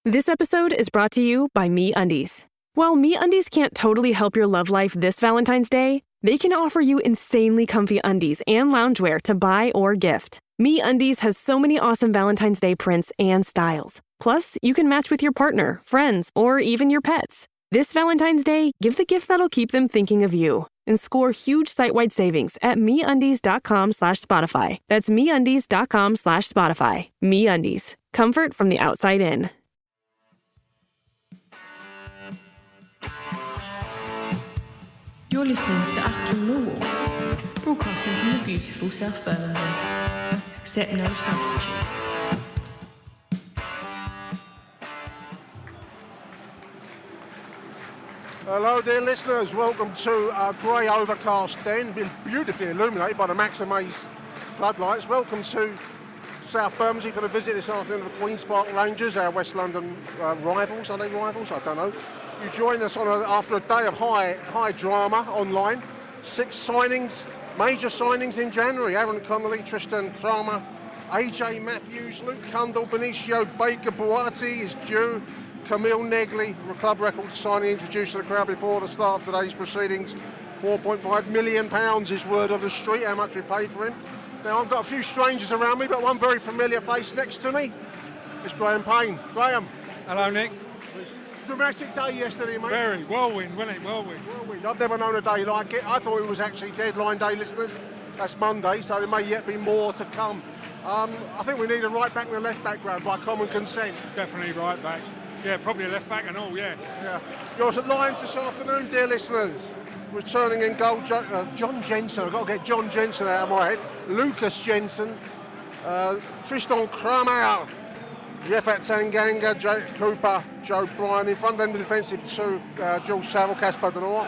This episode is brought to you by MeUndies. While MeUndies can't totally help your love life this Valentine's Day, they can offer you insanely comfy undies and loungewear to buy or gift. MeUndies has so many awesome Valentine's Day prints and styles. Plus, you can match with your partner, friends, or even your pets. This Valentine's Day, give the gift that'll keep them thinking of you and score huge site-wide savings at MeUndies.com/Spotify. That's MeUndies.com/Spotify. MeUndies. Comfort from the outside in. You're listening to Achtung Millwall, broadcasting from the beautiful South Birmingham. Accept no substitute. Hello dear listeners, welcome to our grey overcast den, been beautifully illuminated by the Maximaze floodlights. Welcome to South Bermondsey for the visit this afternoon of the Queen's Park Rangers, our West London rivals. Are they rivals? I don't know. You join us after a day of high drama online. 6 signings, major signings in January. Aaron Connolly, Tristan Kramer, AJ Matthews, Luke Cundall, Benicio Baker, Boati is due. Camille Negley, club record signing, introduced to the crowd before the start of today's proceedings. £4.5 million is word on the street, how much we paid for him. Now, I've got a few strangers around me, but one very familiar face next to me is Graham Payne. Graham. Hello, Nick. Dramatic day yesterday, mate. Very. Whirlwind, wasn't it? Whirlwind. I've never known a day like it. I thought it was actually deadline day, listeners. That's Monday, so there may yet be more to come. I think we need a right back and a left back, Graham, by common consent. Definitely right back. Yeah, probably a left back and all, yeah. You're at Lions this afternoon, dear listeners. Returning in goal, John Jensen. I've got to get John Jensen out of my head. Lucas Jensen, Tristan Kramer, Jeffat Tanganga, Jake Cooper, Joe Bryan. In front of them, the defensive two, Jules Saville, Casper Denor,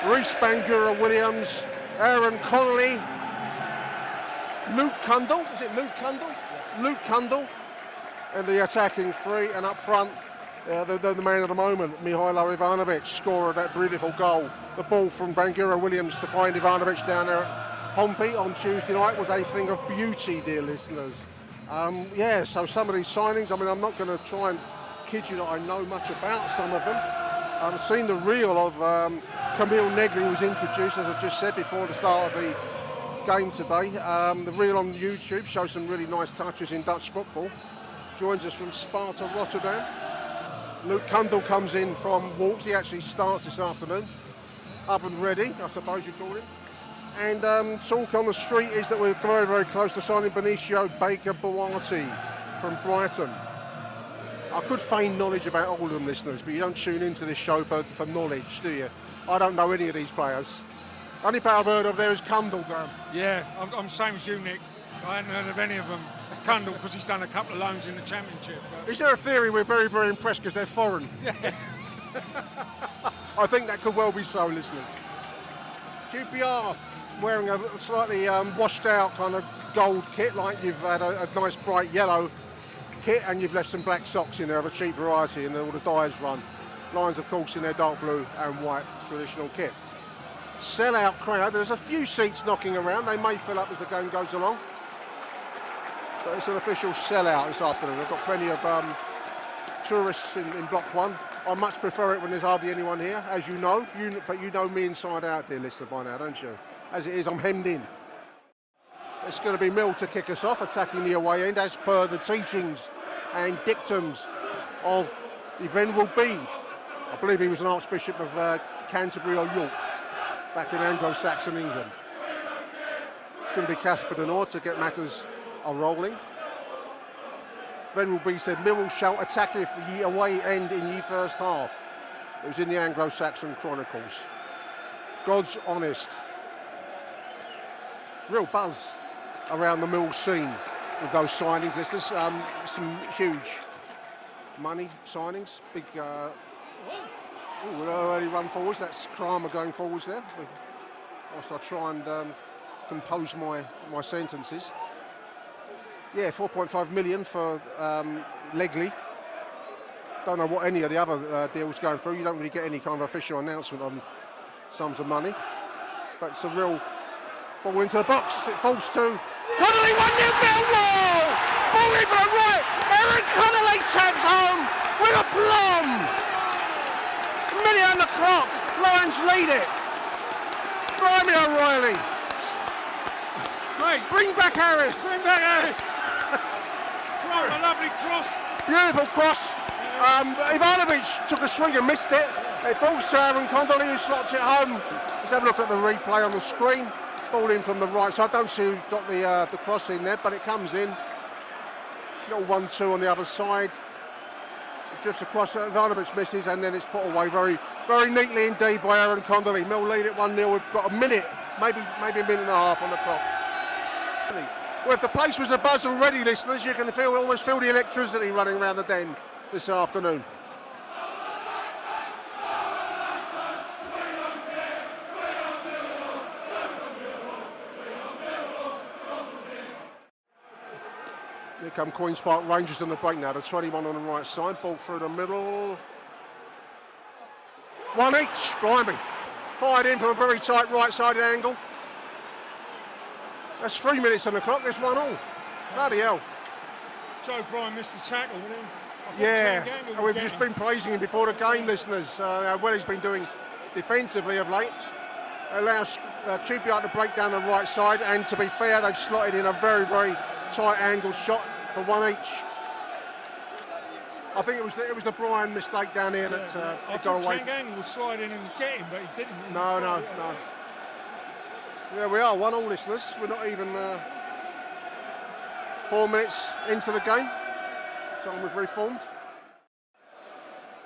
Reece Bangura Williams, Aaron Connolly, Luke Cundall. Is it Luke Cundall? Yeah. Luke Cundall. And the attacking three, and up front, the man of the moment, Mihailo Ivanovic, scorer of that beautiful goal. The ball from Bangura Williams to find Ivanovic down there at Pompey on Tuesday night was a thing of beauty, dear listeners. So some of these signings, I mean, I'm not going to try and kid you that I know much about some of them. I've seen the reel of Camille Negley, who was introduced, as I just said, before the start of the game today. The reel on YouTube shows some really nice touches in Dutch football. Joins us from Sparta Rotterdam. Luke Cundall comes in from Wolves. He actually starts this afternoon. Oven ready, I suppose you call him. And talk on the street is that we're very, very close to signing Benicio Baker Boati from Brighton. I could feign knowledge about all of them, listeners, but you don't tune into this show for knowledge, do you? I don't know any of these players. Only player I've heard of there is Cundall, Graham. Yeah, I'm same as you, Nick. I hadn't heard of any of them. Cundall, because he's done a couple of loans in the Championship. Is there a theory we're very, very impressed because they're foreign? Yeah. I think that could well be so, listeners. QPR wearing a slightly washed out kind of gold kit, like you've had a nice bright yellow kit and you've left some black socks in there of a cheap variety and all the dyes run. Lions, of course, in their dark blue and white traditional kit. Sell-out crowd. There's a few seats knocking around. They may fill up as the game goes along. But it's an official sellout this afternoon. They've got plenty of tourists in Block 1. I much prefer it when there's hardly anyone here, as you know. But you know me inside out, dear listener, by now, don't you? As it is, I'm hemmed in. It's going to be Mill to kick us off, attacking the away end, as per the teachings and dictums of the Venerable Bede. I believe he was an Archbishop of Canterbury or York, back in Anglo-Saxon England. It's going to be Casper Denor to get matters rolling. Venerable B said, Millwall shall attack if ye away end in ye first half. It was in the Anglo-Saxon Chronicles. God's honest. Real buzz around the Mill scene with those signings. There's some huge money signings. Big, early run forwards. That's Kramer going forwards there. Whilst I try and compose my sentences. Yeah, 4.5 million for Legley. Don't know what any of the other deals going through. You don't really get any kind of official announcement on sums of money. But it's a real ball into the box. It falls to Connolly, 1-0 Millwall! Ball in for the right. Aaron Connolly taps home. clock. Lions lead it. Blimey O'Reilly. Great. Bring back Harris. Bring back Harris. Right, a lovely cross. Beautiful cross. Ivanovic took a swing and missed it. It falls to Aaron Condolly, who slots it home. Let's have a look at the replay on the screen. Ball in from the right side. I don't see who got the cross in there, but it comes in. Little 1-2 on the other side. It drifts across. Ivanovic misses, and then it's put away very, very neatly indeed by Aaron Condolly. Mill lead it 1-0. We've got a minute, maybe a minute and a half on the clock. Well, if the place was abuzz already, listeners, you can almost feel the electricity running around the den this afternoon. Here come Queen's Park Rangers on the break now. The 21 on the right side, ball through the middle. One each, blimey. Fired in from a very tight right side angle. That's 3 minutes on the clock, there's 1-1. Bloody hell. Joe Bryan missed the tackle, but then yeah, and we've just been praising him before the game, listeners. How well he's been doing defensively of late. Allows QPR to break down the right side, and to be fair, they've slotted in a very, very tight angle shot for one each. I think it was the Bryan mistake down here that got away. Chang would slide in and get him, but he didn't. No. There we are, 1-1, listeners. We're not even 4 minutes into the game. Time we've reformed.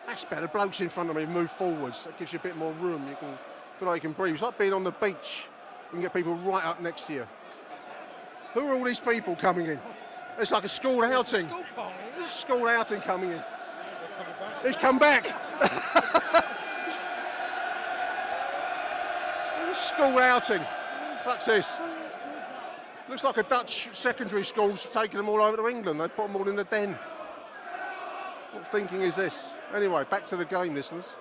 That's better. Blokes in front of me move forwards. That gives you a bit more room. You can feel like you can breathe. It's like being on the beach. You can get people right up next to you. Who are all these people coming in? It's like a school outing. There's a school outing coming in. Who's come back? School outing. Fuck's this? Looks like a Dutch secondary school's taking them all over to England. They've put them all in the den. What thinking is this? Anyway, back to the game, listeners.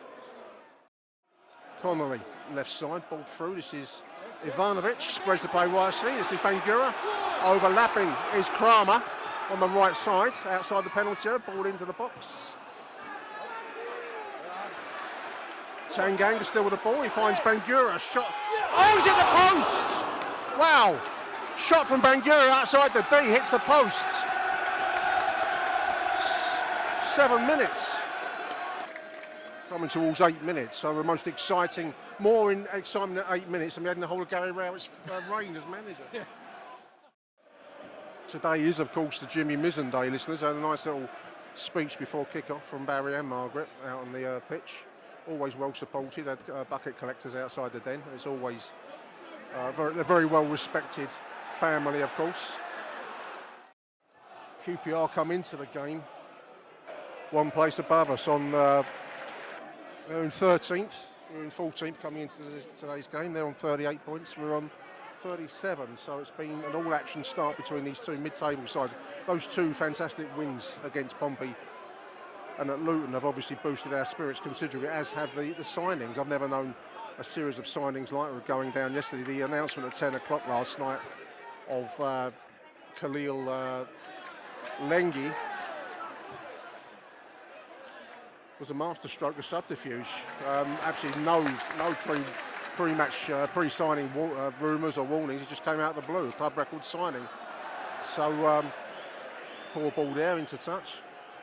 Connolly, left side, ball through. This is Ivanovic, spreads the play wisely. This is Bangura. Overlapping is Kramer on the right side, outside the penalty area, ball into the box. Tanganga still with the ball, he finds Bangura, shot. Oh, he's hit the post! Wow! Shot from Bangura outside the D, hits the post. 7 minutes. Coming towards 8 minutes, so the most exciting, more in excitement at 8 minutes than we had in the whole of Gary Rowett's reign as manager. Yeah. Today is, of course, the Jimmy Mizzen Day, listeners. Had a nice little speech before kick-off from Barry and Margaret out on the pitch. Always well supported, had bucket collectors outside the den. It's always they're very well respected family, of course. QPR come into the game one place above us on they're in 13th, we're in 14th coming into today's game. They're on 38 points, we're on 37, so it's been an all-action start between these two mid-table sides. Those two fantastic wins against Pompey and at Luton have obviously boosted our spirits considerably, as have the signings. I've never known a series of signings like we're going down yesterday. The announcement at 10 o'clock last night of Khalil Lengi was a masterstroke of subterfuge. Absolutely no pre-match, pre-signing rumours or warnings. It just came out of the blue, club record signing. So poor ball there into touch.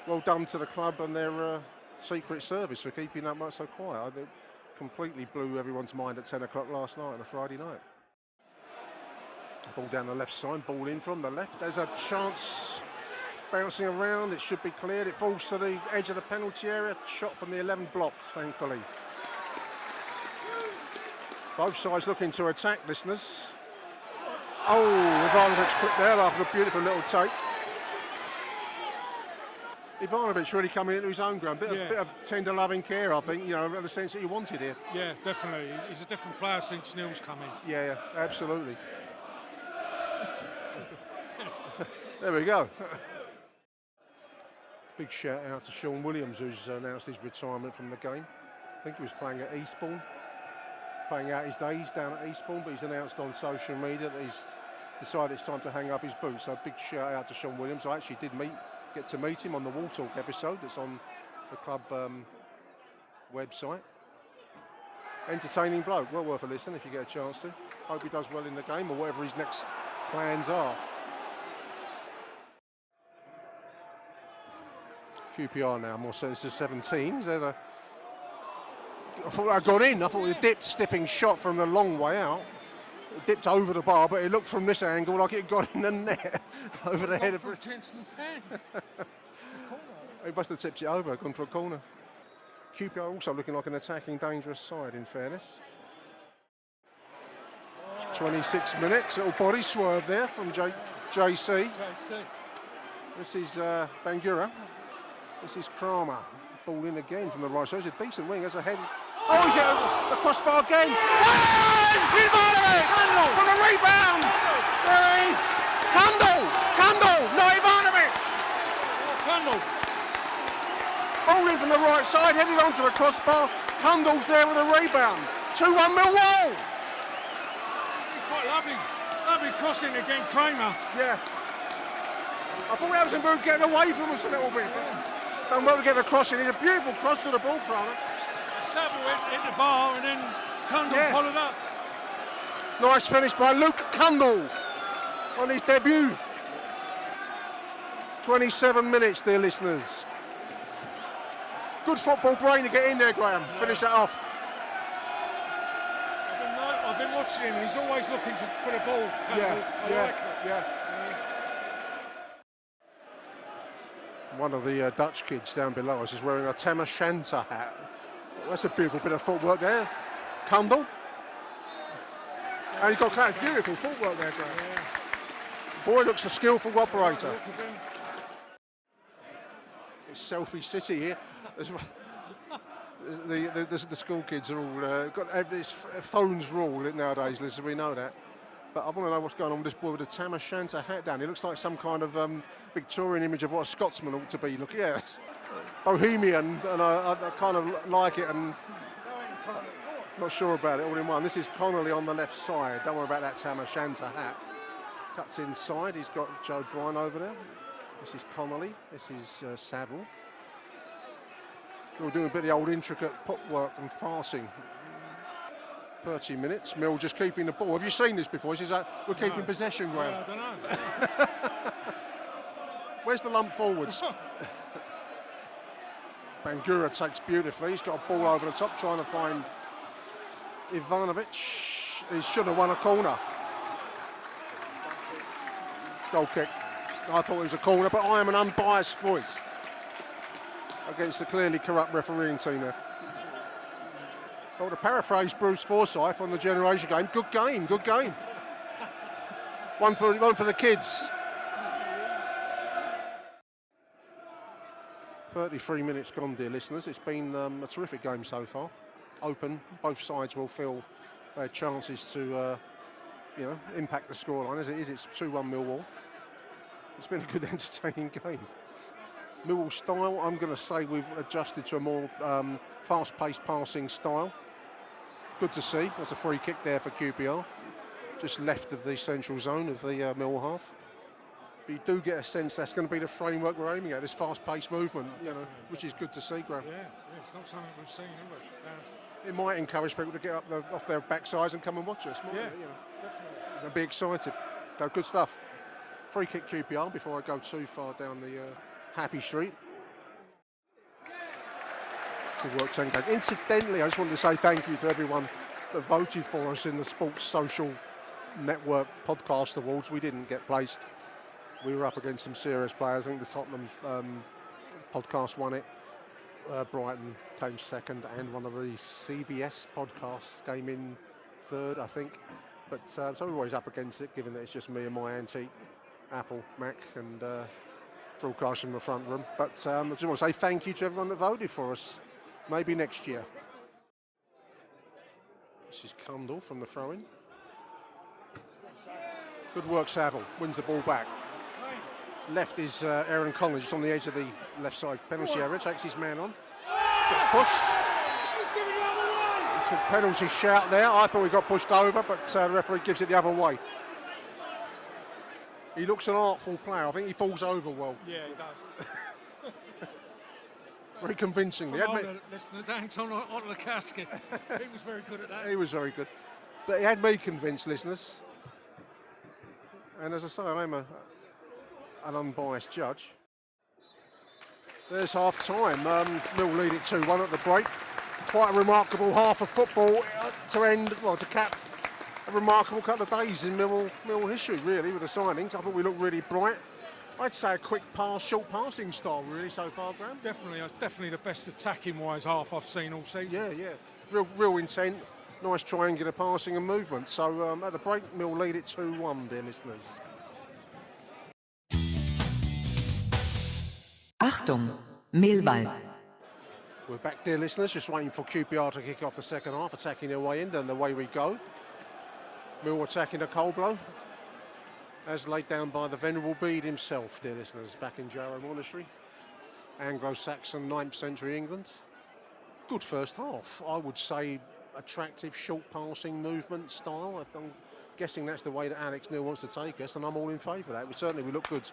Well done to the club and their secret service for keeping that much so quiet. It completely blew everyone's mind at 10 o'clock last night on a Friday night. Ball down the left side, ball in from the left. There's a chance bouncing around. It should be cleared. It falls to the edge of the penalty area. Shot from the 11 blocked, thankfully. Both sides looking to attack, listeners. Oh, Ivanovic clipped there after a beautiful little take. Ivanovic really coming into his own ground. Bit of tender loving care, I think, you know, in the sense that he wanted here. Yeah, definitely. He's a different player since Neil's come in. Yeah, absolutely. There we go. Big shout out to Sean Williams, who's announced his retirement from the game. I think he was playing at Eastbourne, playing out his days down at Eastbourne, but he's announced on social media that he's decided it's time to hang up his boots. So big shout out to Sean Williams. I actually did get to meet him on the Wall Talk episode that's on the club website. entertaining bloke. Well worth a listen if you get a chance to. Hope he does well in the game or whatever his next plans are. QPR now, more sense to 17s. I thought I'd gone in. I thought the dipped, stepping shot from the long way out. It dipped over the bar, but it looked from this angle like it got in the net over the head of Jensen's hands. He must have tipped it over, gone for a corner. QPR also looking like an attacking, dangerous side, in fairness. 26 minutes, little body swerve there from JC. This is Bangura. This is Kramer. Ball in again from the right side. It's a decent wing. There's a head. Oh, he's hit the crossbar again. It's Ivanovic from the rebound. There it is. Kundal, not Ivanovic. Kundal. Ball in from the right side, headed onto the crossbar. Kundal's there with a rebound. 2-1 Millwall. Quite lovely crossing again, Kramer. Yeah. I thought that was a move getting away from us a little bit. Done well to get the cross in. It's a beautiful cross to the ball, Kramer. Saville hit the bar and then Kundal followed up. Nice finish by Luke Kundal on his debut. 27 minutes, dear listeners. Good football brain to get in there, Graham. Finish that off. I've been watching him. He's always looking for the ball. Yeah. One of the Dutch kids down below us is wearing a Tamashanta hat. That's a beautiful bit of footwork there. Kundal. And he's got kind of beautiful footwork there, Graham. Yeah. Boy looks a skillful operator. It's Selfie City here. The school kids are all got this phones rule nowadays, Liz, we know that. But I want to know what's going on with this boy with a Tamashanta hat down. He looks like some kind of Victorian image of what a Scotsman ought to be. Look, yeah, bohemian, and I kind of like it, and not sure about it all in one. This is Connolly on the left side. Don't worry about that Tamashanta hat. Cuts inside. He's got Joe Bryan over there. This is Connolly. This is Saville. We're doing a bit of the old intricate footwork and passing. 30 minutes, Mill just keeping the ball. Have you seen this before? This is we're keeping possession, Graham. I don't know. Where's the lump forwards? Bangura takes beautifully. He's got a ball over the top, trying to find Ivanovic. He should have won a corner. Goal kick. I thought it was a corner, but I am an unbiased voice against the clearly corrupt refereeing team there. Well, to paraphrase Bruce Forsyth on the Generation game, good game. One for the kids. 33 minutes gone, dear listeners. It's been a terrific game so far. Open, both sides will feel their chances to, impact the scoreline as it is. It's 2-1 Millwall. It's been a good, entertaining game. Millwall style, I'm going to say we've adjusted to a more fast-paced passing style. Good to see. There's a free kick there for QPR, just left of the central zone of the Millwall half. But you do get a sense that's going to be the framework we're aiming at, this fast-paced movement, which is good to see, Graham. Yeah, it's not something we've seen, have we? It might encourage people to get up off their backsides and come and watch us. Definitely. They'll be excited. So good stuff. Free kick QPR before I go too far down the happy street. Good work, Tenko. Incidentally, I just wanted to say thank you to everyone that voted for us in the Sports Social Network Podcast Awards. We didn't get placed. We were up against some serious players. I think the Tottenham podcast won it. Brighton came second, and one of the CBS podcasts came in third, I think. But so we're always up against it, given that it's just me and my antique Apple Mac and broadcasting in the front room. But I just want to say thank you to everyone that voted for us. Maybe next year. This is Kundal from the throw-in. Good work, Saville. Wins the ball back. Left is Aaron Connolly, just on the edge of the left side penalty area. Takes his man on. Gets pushed. It's a penalty shout there. I thought he got pushed over, but the referee gives it the other way. He looks an artful player. I think he falls over well. Yeah, he does. very convincingly. For older listeners, Anton onto the casket. He was very good at that. He was very good. But he had me convinced, listeners. And as I say, I'm an unbiased judge. There's half time. Mill lead it 2-1 at the break. Quite a remarkable half of football to cap a remarkable couple of days in Mill history, really, with the signings. I thought we looked really bright. I'd say a quick pass, short passing style, really, so far, Graham. Definitely the best attacking-wise half I've seen all season. Yeah. Real intent, nice triangular passing and movement. So at the break, Mill lead it 2-1, dear listeners. Achtung, Millwall. We're back, dear listeners, just waiting for QPR to kick off the second half, attacking their way in, and away we go. Mill attacking a cold blow, as laid down by the Venerable Bede himself, dear listeners, back in Jarrow Monastery. Anglo-Saxon, 9th century England. Good first half, I would say. Attractive, short passing movement style. I'm guessing that's the way that Alex Neil wants to take us, and I'm all in favour of that. We look good.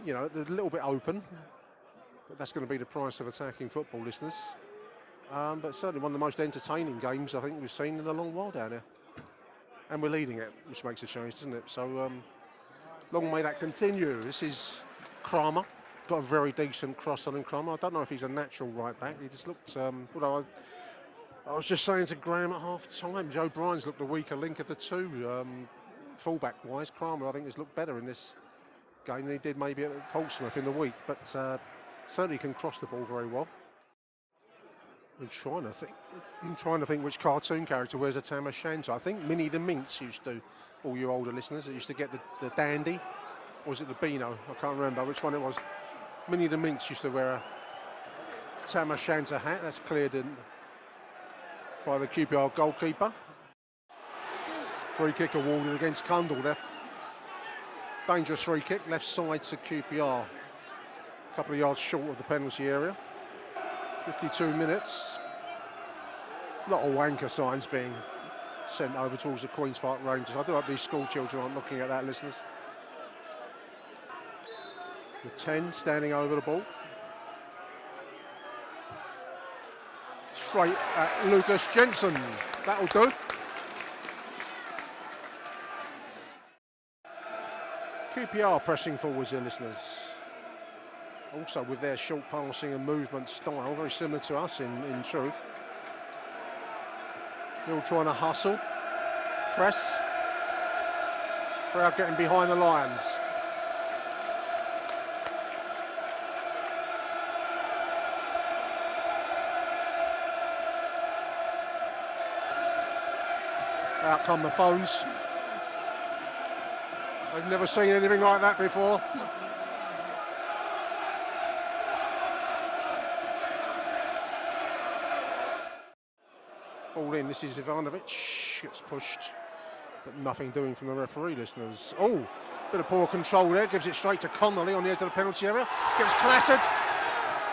You know, a little bit open, but that's going to be the price of attacking football, listeners. But certainly one of the most entertaining games I think we've seen in a long while down here. And we're leading it, which makes a change, doesn't it? So long may that continue. This is Kramer. Got a very decent cross on him, Kramer. I don't know if he's a natural right back. He just looked, I was just saying to Graham at half time, Joe Bryan's looked the weaker link of the two. Fullback wise, Kramer I think has looked better in this game than he did maybe at Portsmouth in the week, but certainly can cross the ball very well. I'm trying to think which cartoon character wears a tam o' shanter. I think Minnie the Minx used to, all you older listeners, used to get the dandy, or was it the Beano? I can't remember which one it was. Minnie the Minx used to wear a tam o' shanter hat. That's cleared in by the QPR goalkeeper. Free kick awarded against Cundall there. Dangerous free kick, left side to QPR. A couple of yards short of the penalty area. 52 minutes. A lot of wanker signs being sent over towards the Queen's Park Rangers. I do hope these school children aren't looking at that, listeners. The 10 standing over the ball. Straight at Lucas Jensen. That'll do. QPR pressing forwards here, listeners. Also with their short passing and movement style, very similar to us in truth. They're all trying to hustle, press. Crowd getting behind the Lions. Out come the phones. I've never seen anything like that before. All in, this is Ivanovic, gets pushed, but nothing doing from the referee, listeners. Oh, bit of poor control there, gives it straight to Connolly on the edge of the penalty area, gets clattered.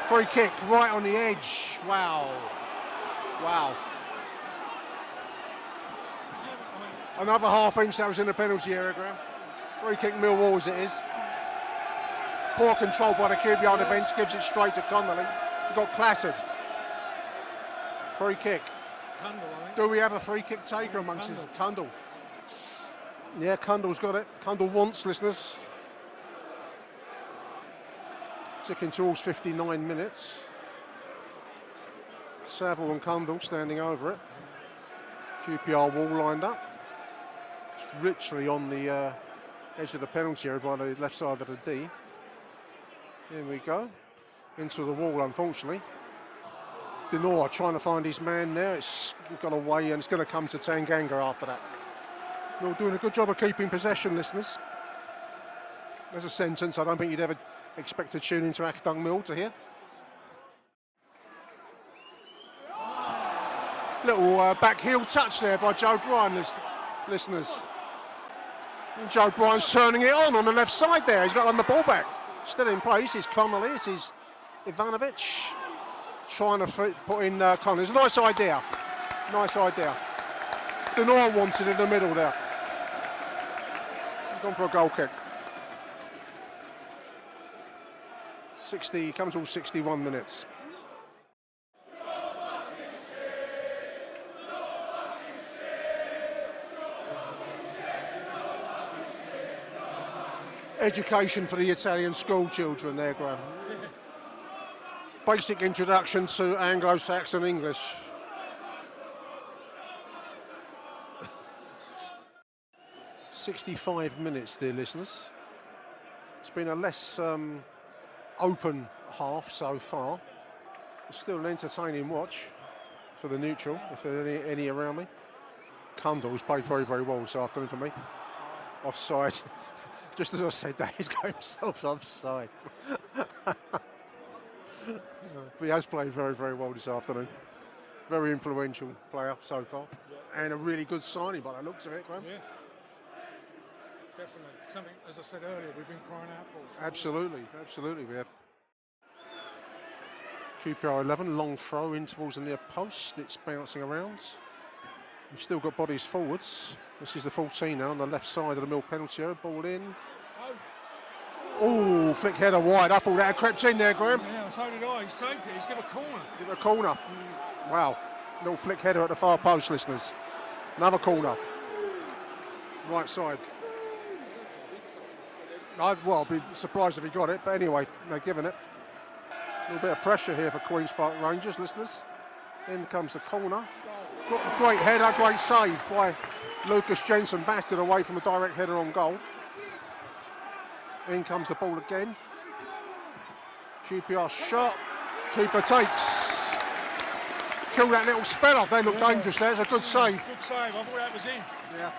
Free kick right on the edge, wow. Another half inch that was in the penalty area, Graham. Free kick Millwall as it is. Poor control by the QPR defence, gives it straight to Connolly. He got clattered. Free kick. Cundall, I think. Do we have a free kick taker amongst us? Cundall. Yeah, Cundall's got it. Cundall wants, listeners. Ticking towards 59 minutes. Saville and Cundall standing over it. QPR wall lined up. It's literally on the edge of the penalty area by the left side of the D. Here we go. Into the wall, unfortunately. Denor trying to find his man there. It's got away and it's going to come to Tanganga after that. We're doing a good job of keeping possession, listeners. There's a sentence I don't think you'd ever expect to tune into Achtung Mill to hear. Little back heel touch there by Joe Bryan, listeners. And Joe Bryan's turning it on the left side there. He's got on the ball back. Still in place. It's Connolly. This is Ivanovic. Trying to put in Connolly. It's a nice idea. Nice idea. Denor wanted in the middle there. He's gone for a goal kick. 60, comes all 61 minutes. education for the Italian school children there, Graham. Basic introduction to Anglo-Saxon English. "65 minutes, dear listeners. It's been a less open half so far. It's still an entertaining watch for the neutral, if there are any around me. Cundall's played very, very well this afternoon for me. Offside. Just as I said that, he's got himself offside. But he has played very, very well this afternoon. Very influential player so far. And a really good signing by the looks of it, Graham. Yes. Definitely. Something, as I said earlier, we've been crying out for. Absolutely, absolutely we have. QPR 11, long throw in towards the near post. It's bouncing around. We've still got bodies forwards. This is the 14 now on the left side of the Mill penalty area. Ball in. Oh, flick header wide. I thought that had crept in there, Graham. Yeah, so did I. He saved it. He's given a corner. Give it a corner. Wow. Little flick header at the far post, listeners. Another corner. Right side. I'd be surprised if he got it, but anyway, they're giving it. A little bit of pressure here for Queen's Park Rangers, listeners. In comes the corner. Great header, great save by Lucas Jensen, batted away from a direct header on goal. In comes the ball again. QPR shot. Keeper takes. Kill that little spell off. They look dangerous there. It's a good save. Good save. I thought that was in. Yeah.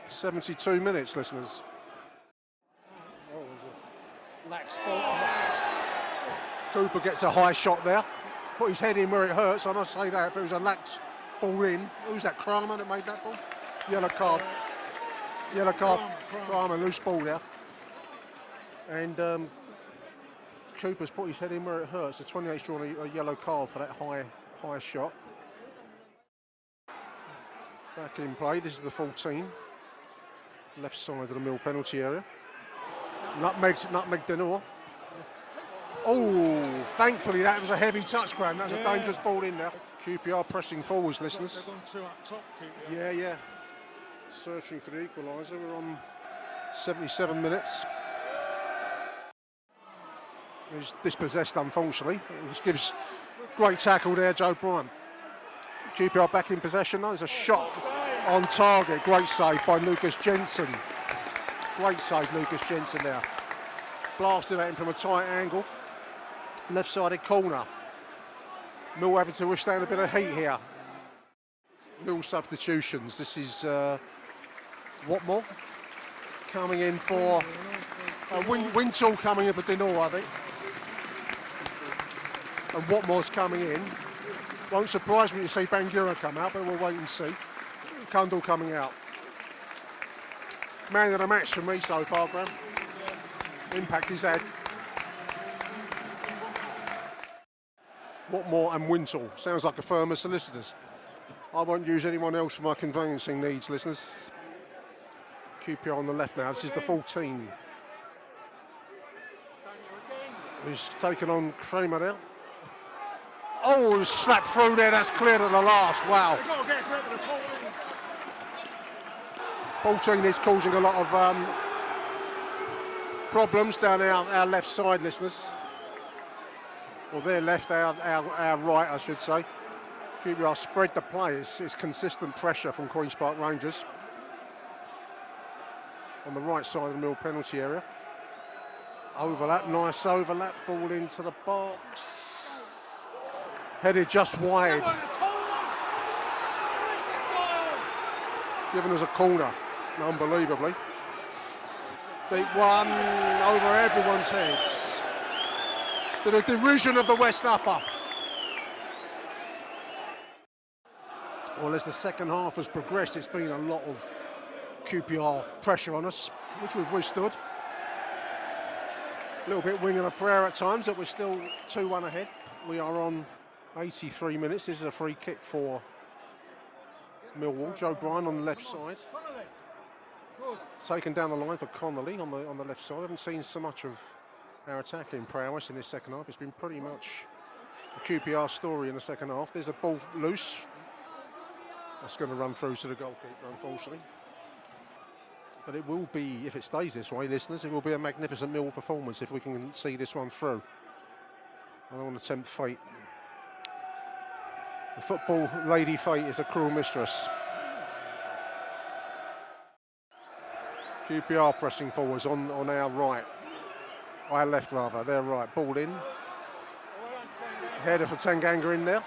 72 minutes, listeners. Oh, there's a lax ball. Cooper gets a high shot there. Put his head in where it hurts. I must say that, but it was a lax ball in. Who's that, Kramer, that made that ball? Yellow card. Yellow card. Kramer, loose ball there. And Cooper's put his head in where it hurts. The 28's drawn a yellow card for that high shot. Back in play. This is the 14. Left side of the Mill penalty area. Nutmeg Denor. Oh, thankfully that was a heavy touch, Graham. That was a dangerous ball in there. QPR pressing forwards, listeners. They've gone two up top, QPR. Yeah. Searching for the equaliser. We're on 77 minutes. He's dispossessed, unfortunately. It gives great tackle there, Joe Bryant. QPR back in possession. There's a shot on target. Great save by Lucas Jensen. Great save, Lucas Jensen there. Blasted at him from a tight angle. Left-sided corner. Mill having to withstand a bit of heat here. Mill substitutions. This is Watmore coming in for Wintle coming in for Denor, I think. And Watmore's coming in. Won't surprise me to see Bangura come out, but we'll wait and see. Cundall coming out. Man of the match for me so far, Graham. Impact he's had. Watmore and Wintle. Sounds like a firm of solicitors. I won't use anyone else for my conveyancing needs, listeners. QPR on the left now. This is the 14. He's taken on Kramer there. Oh, slapped through there. That's cleared at the last. Wow. 14 is causing a lot of problems down our left side, listeners. Well, their left, our right, I should say. QPR spread the play. It's consistent pressure from Queen's Park Rangers. On the right side of the Mill penalty area. Overlap, nice overlap. Ball into the box. Headed just wide. Giving us a corner, unbelievably. Deep one over everyone's heads. To the derision of the West Upper. Well, as the second half has progressed, it's been a lot of QPR pressure on us, which we've withstood. A little bit wing and a prayer at times, but we're still 2-1 ahead. We are on 83 minutes. This is a free kick for Millwall. Joe Bryan on the left side. Taken down the line for Connolly on the left side. I haven't seen so much of our attacking prowess in this second half. It's been pretty much a QPR story in the second half. There's a ball loose. That's going to run through to the goalkeeper, unfortunately. But it will be, if it stays this way, listeners, it will be a magnificent Millwall performance if we can see this one through. I don't want to tempt fate. The football lady fate is a cruel mistress. QPR pressing forwards on our right. Our left, rather. Their right. Ball in. Header for Tanganga in there.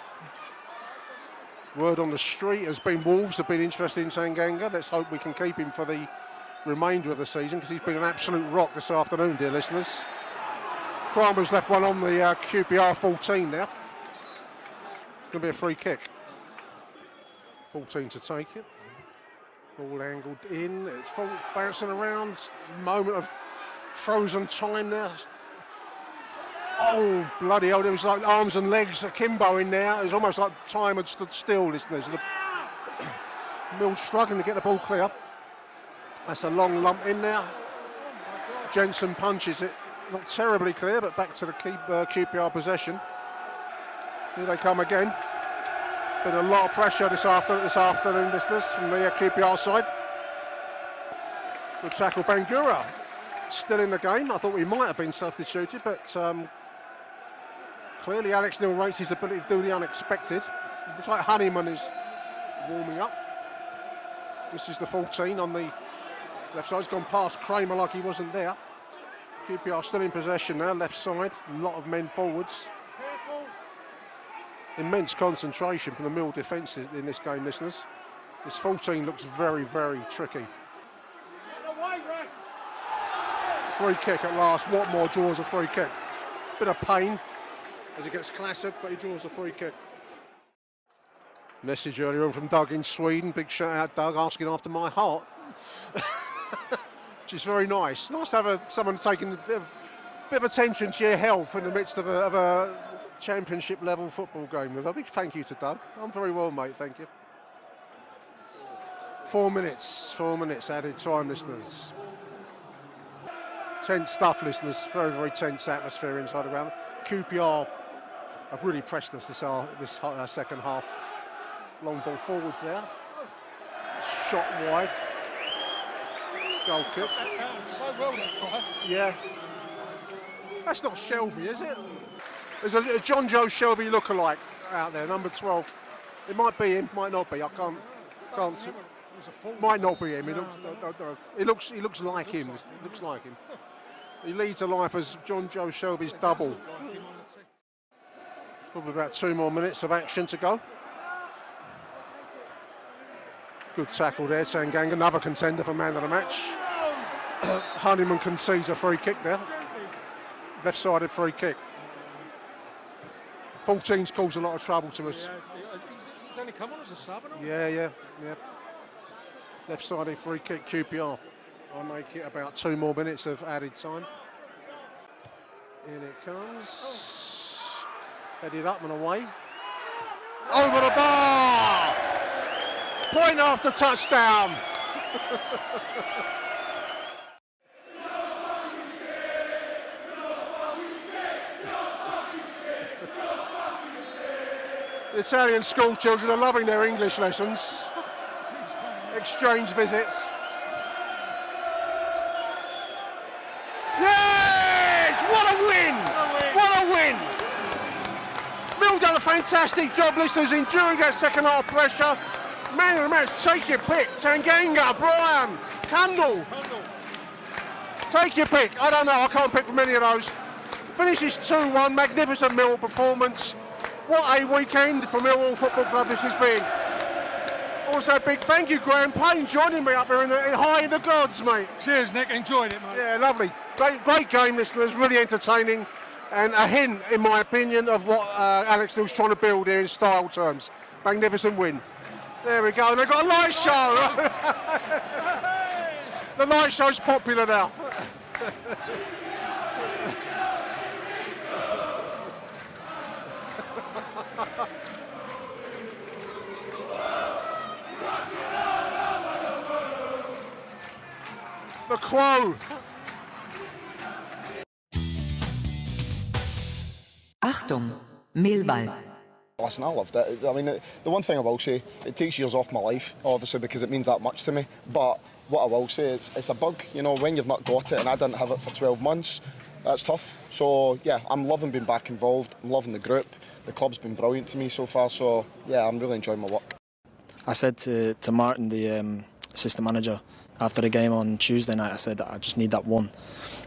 Word on the street has been Wolves have been interested in Tanganga. Let's hope we can keep him for the remainder of the season, because he's been an absolute rock this afternoon, dear listeners. Kramer's left one on the QPR 14 now. It's going to be a free kick. 14 to take it. Ball angled in. It's full bouncing around. Moment of frozen time there. Oh, bloody hell. There was like arms and legs akimbo in there. It was almost like time had stood still, listeners. Mill struggling to get the ball clear. That's a long lump in there. Jensen punches it. Not terribly clear, but back to the QPR possession. Here they come again. Been a lot of pressure this afternoon, listeners, from the QPR side. Good tackle, Bangura. Still in the game. I thought he might have been substituted, but clearly Alex Neil rates his ability to do the unexpected. It looks like Honeyman is warming up. This is the 14 on the left side. He's gone past Kramer like he wasn't there. QPR still in possession now, left side. A lot of men forwards. Immense concentration from the Mill defence in this game, listeners. This 14 looks very, very tricky. Free kick at last. Watmore draws a free kick. Bit of pain as he gets clattered, but he draws a free kick. Message earlier on from Doug in Sweden. Big shout out, Doug, asking after my heart. Which is very nice. Nice to have someone taking a bit of attention to your health in the midst of a championship level football game. A big thank you to Doug. I'm very well, mate, thank you. 4 minutes added time, listeners. Tense stuff, listeners. Very, very tense atmosphere inside the ground. QPR have really pressed us this second half. Long ball forwards there. Shot wide. Goal kick. So well done, Brian. Yeah. That's not Shelby, is it? There's a John Joe Shelby lookalike out there, number 12. It might be him, might not be. I can't. Might not be him. He looks like him. It looks like him. He leads a life as John Joe Shelby's double. Probably about 2 more minutes of action to go. Good tackle there, Tanganga, another contender for man of the match. Honeyman concedes a free kick there. Left-sided free kick. 14's caused a lot of trouble to us. He's only come on as a sub, and all. Yeah. Left-sided free kick, QPR. I'll make it about 2 more minutes of added time. In it comes. Headed up and away. Over the bar! Point after touchdown. The Italian school children are loving their English lessons. Exchange visits. Yes! What a win! What a win! Mill done a fantastic job, listeners, enduring that second half pressure. Man of the match, take your pick. Tanganga, Brian, Candle. Take your pick. I don't know, I can't pick from any of those. Finishes 2-1, magnificent Millwall performance. What a weekend for Millwall Football Club this has been. Also, big thank you, Graham Payne, joining me up here in high in the gods, mate. Cheers, Nick. Enjoyed it, mate. Yeah, lovely. Great game, listeners. Really entertaining. And a hint, in my opinion, of what Alex Neil's trying to build here in style terms. Magnificent win. There we go. And they've got a light show. The light show's popular now. The Quo. Achtung, Millwall. Listen, I loved it. I mean, the one thing I will say, it takes years off my life, obviously, because it means that much to me. But what I will say, it's a bug, you know, when you've not got it, and I didn't have it for 12 months, that's tough. So, yeah, I'm loving being back involved, I'm loving the group, the club's been brilliant to me so far, so, yeah, I'm really enjoying my work. I said to Martin, the assistant manager, after the game on Tuesday night, I said that I just need that one,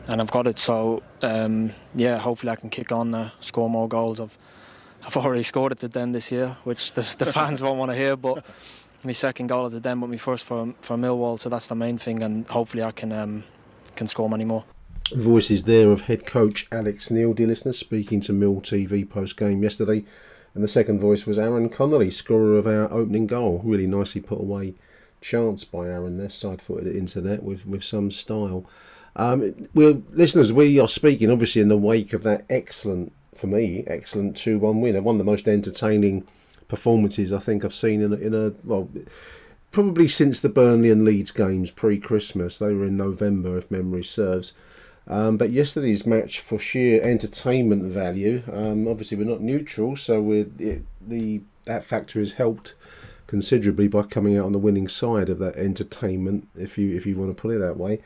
and I've got it, so, yeah, hopefully I can kick on now, score more goals. I've already scored at the Den this year, which the fans won't want to hear, but my second goal at the Den, but my first for Millwall, so that's the main thing, and hopefully I can score many more. The voices there of head coach Alex Neil, dear listeners, speaking to Mill TV post-game yesterday, and the second voice was Aaron Connolly, scorer of our opening goal. Really nicely put away chance by Aaron there, side-footed it into net with some style. Listeners, we are speaking obviously in the wake of that excellent 2-1 win, one of the most entertaining performances I think I've seen in probably since the Burnley and Leeds games pre-Christmas. They were in November, if memory serves. But yesterday's match, for sheer entertainment value, obviously we're not neutral, so that factor is helped considerably by coming out on the winning side of that entertainment, if you want to put it that way.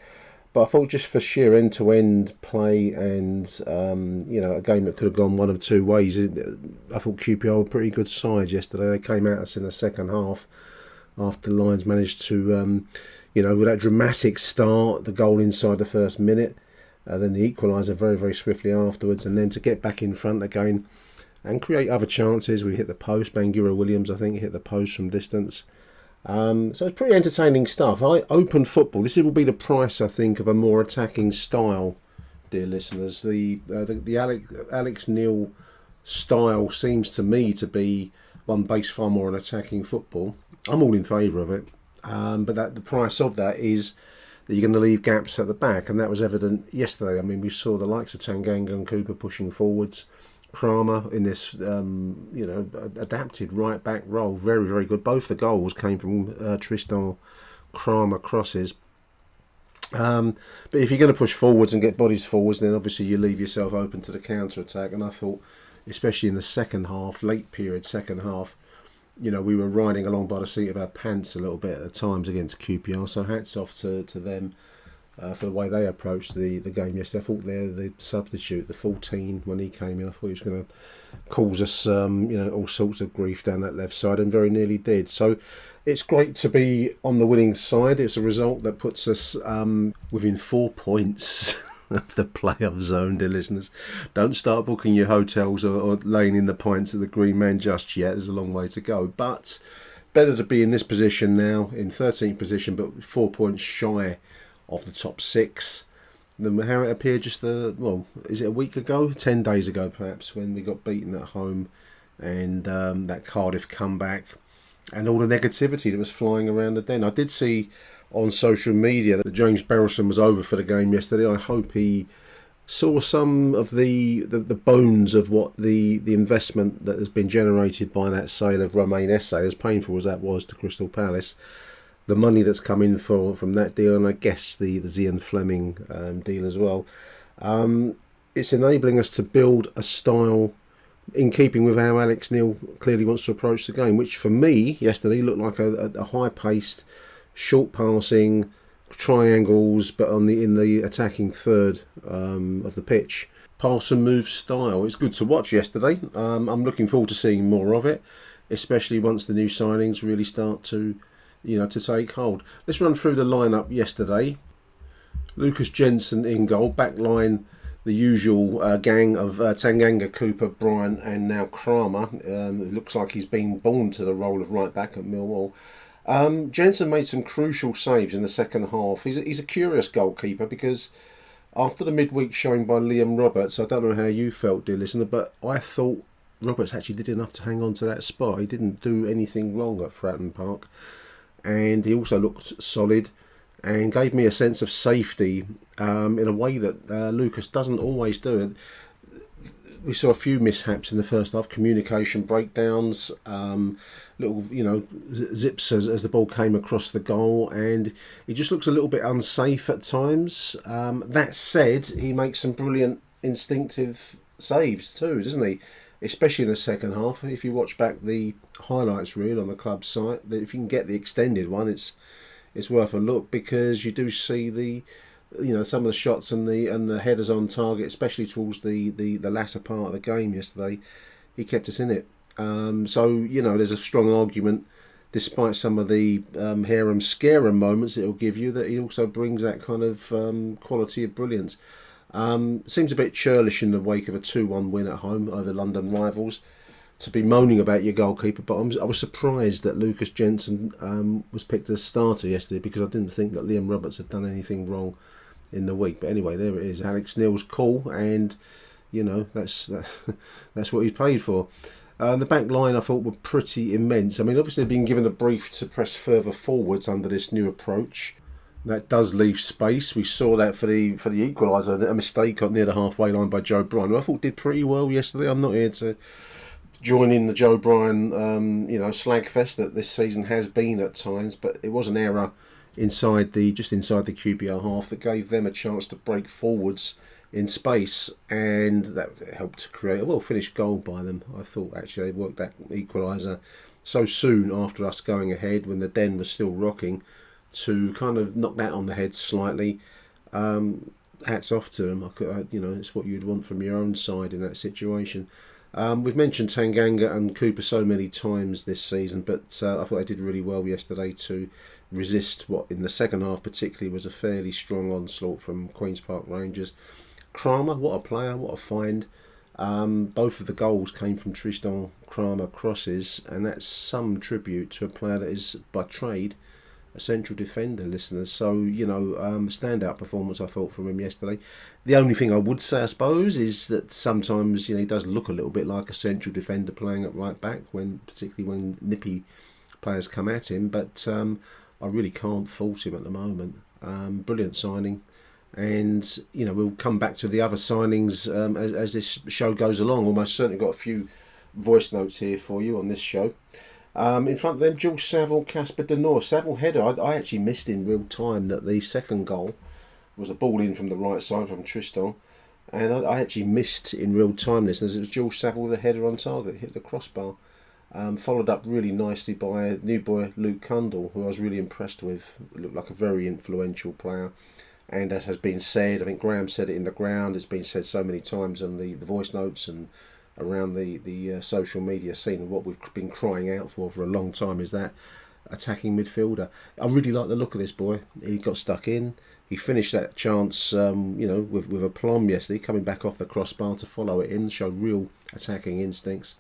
But I thought just for sheer end-to-end play and a game that could have gone one of two ways, I thought QPR were a pretty good side yesterday. They came at us in the second half after the Lions managed to, with that dramatic start, the goal inside the first minute, then the equaliser very, very swiftly afterwards, and then to get back in front again and create other chances. We hit the post. Bangura Williams, I think, hit the post from distance. So it's pretty entertaining stuff. Open football. This will be the price, I think, of a more attacking style, dear listeners. The Alex Neil style seems to me to be one based far more on attacking football. I'm all in favour of it, but the price of that is that you're going to leave gaps at the back, and that was evident yesterday. I mean, we saw the likes of Tanganga and Cooper pushing forwards. Kramer in this, adapted right back role, very, very good. Both the goals came from Tristan Kramer crosses. But if you're going to push forwards and get bodies forwards, then obviously you leave yourself open to the counter attack. And I thought, especially in the second half, late period second half, we were riding along by the seat of our pants a little bit at times against QPR. So hats off to them. For the way they approached the game yesterday. I thought the substitute, the 14, when he came in, I thought he was going to cause us all sorts of grief down that left side, and very nearly did. So it's great to be on the winning side. It's a result that puts us within 4 points of the playoff zone, dear listeners. Don't start booking your hotels or laying in the pints at the Green Man just yet. There's a long way to go. But better to be in this position now, in 13th position, but 4 points shy of the top six than how it appeared just is it a week ago? 10 days ago perhaps, when we got beaten at home, and that Cardiff comeback and all the negativity that was flying around the Den. I did see on social media that James Berylson was over for the game yesterday. I hope he saw some of the bones of what the investment that has been generated by that sale of Romain Esse, as painful as that was to Crystal Palace, the money that's come in from that deal, and I guess the Zian Fleming deal as well. It's enabling us to build a style in keeping with how Alex Neil clearly wants to approach the game, which for me yesterday looked like a high-paced, short passing, triangles, but in the attacking third of the pitch. Pass and move style. It's good to watch yesterday. I'm looking forward to seeing more of it, especially once the new signings really start to take hold. Let's run through the lineup yesterday. Lucas Jensen in goal, back line, the usual gang of Tanganga, Cooper, Bryant, and now Kramer. It looks like he's been born to the role of right back at Millwall. Jensen made some crucial saves in the second half. He's a curious goalkeeper, because after the midweek showing by Liam Roberts, I don't know how you felt, dear listener, but I thought Roberts actually did enough to hang on to that spot. He didn't do anything wrong at Fratton Park. And he also looked solid and gave me a sense of safety in a way that Lucas doesn't always do it. We saw a few mishaps in the first half, communication breakdowns, little zips as the ball came across the goal, and he just looks a little bit unsafe at times. That said, he makes some brilliant instinctive saves too, doesn't he? Especially in the second half. If you watch back the highlights reel on the club site, if you can get the extended one, it's it's worth a look, because you do see some of the shots and the headers on target, especially towards the latter part of the game yesterday. He kept us in it. So there's a strong argument, despite some of the harem scarum moments it'll give you, that he also brings that kind of quality of brilliance. Seems a bit churlish in the wake of a 2-1 win at home over London rivals to be moaning about your goalkeeper, but I was surprised that Lucas Jensen was picked as starter yesterday, because I didn't think that Liam Roberts had done anything wrong in the week. But anyway, there it is. Alex Neil's cool, and that's what he's paid for. The back line, I thought, were pretty immense. I mean, obviously they've been given a brief to press further forwards under this new approach. That does leave space. We saw that for the equaliser, a mistake near the halfway line by Joe Bryan, who I thought did pretty well yesterday. I'm not here to join in the Joe Bryan, slagfest that this season has been at times, but it was an error just inside the QPR half that gave them a chance to break forwards in space, and that helped to create a well-finished goal by them. I thought actually they worked that equaliser so soon after us going ahead, when the Den was still rocking, to kind of knock that on the head slightly. Hats off to them. It's what you'd want from your own side in that situation. We've mentioned Tanganga and Cooper so many times this season, but I thought they did really well yesterday to resist what in the second half particularly was a fairly strong onslaught from Queen's Park Rangers. Kramer, what a player, what a find. Both of the goals came from Tristan Kramer crosses, and that's some tribute to a player that is by trade a central defender, listeners. So, standout performance I thought from him yesterday. The only thing I would say, I suppose, is that sometimes he does look a little bit like a central defender playing at right back, particularly when nippy players come at him. But I really can't fault him at the moment. Brilliant signing. And we'll come back to the other signings as this show goes along. Almost certainly got a few voice notes here for you on this show. In front of them, Jules Saville, Casper De Norre. Saville header, I actually missed in real time that the second goal was a ball in from the right side from Tristan, and I actually missed in real time this. It was Jules Saville with a header on target, hit the crossbar. Followed up really nicely by new boy Luke Cundall, who I was really impressed with. Looked like a very influential player. And as has been said, I think Graham said it in the ground, it's been said so many times on the voice notes and around the social media scene, and what we've been crying out for a long time is that attacking midfielder. I really like the look of this boy. He got stuck in. He finished that chance, with aplomb yesterday, coming back off the crossbar to follow it in, showed real attacking instincts,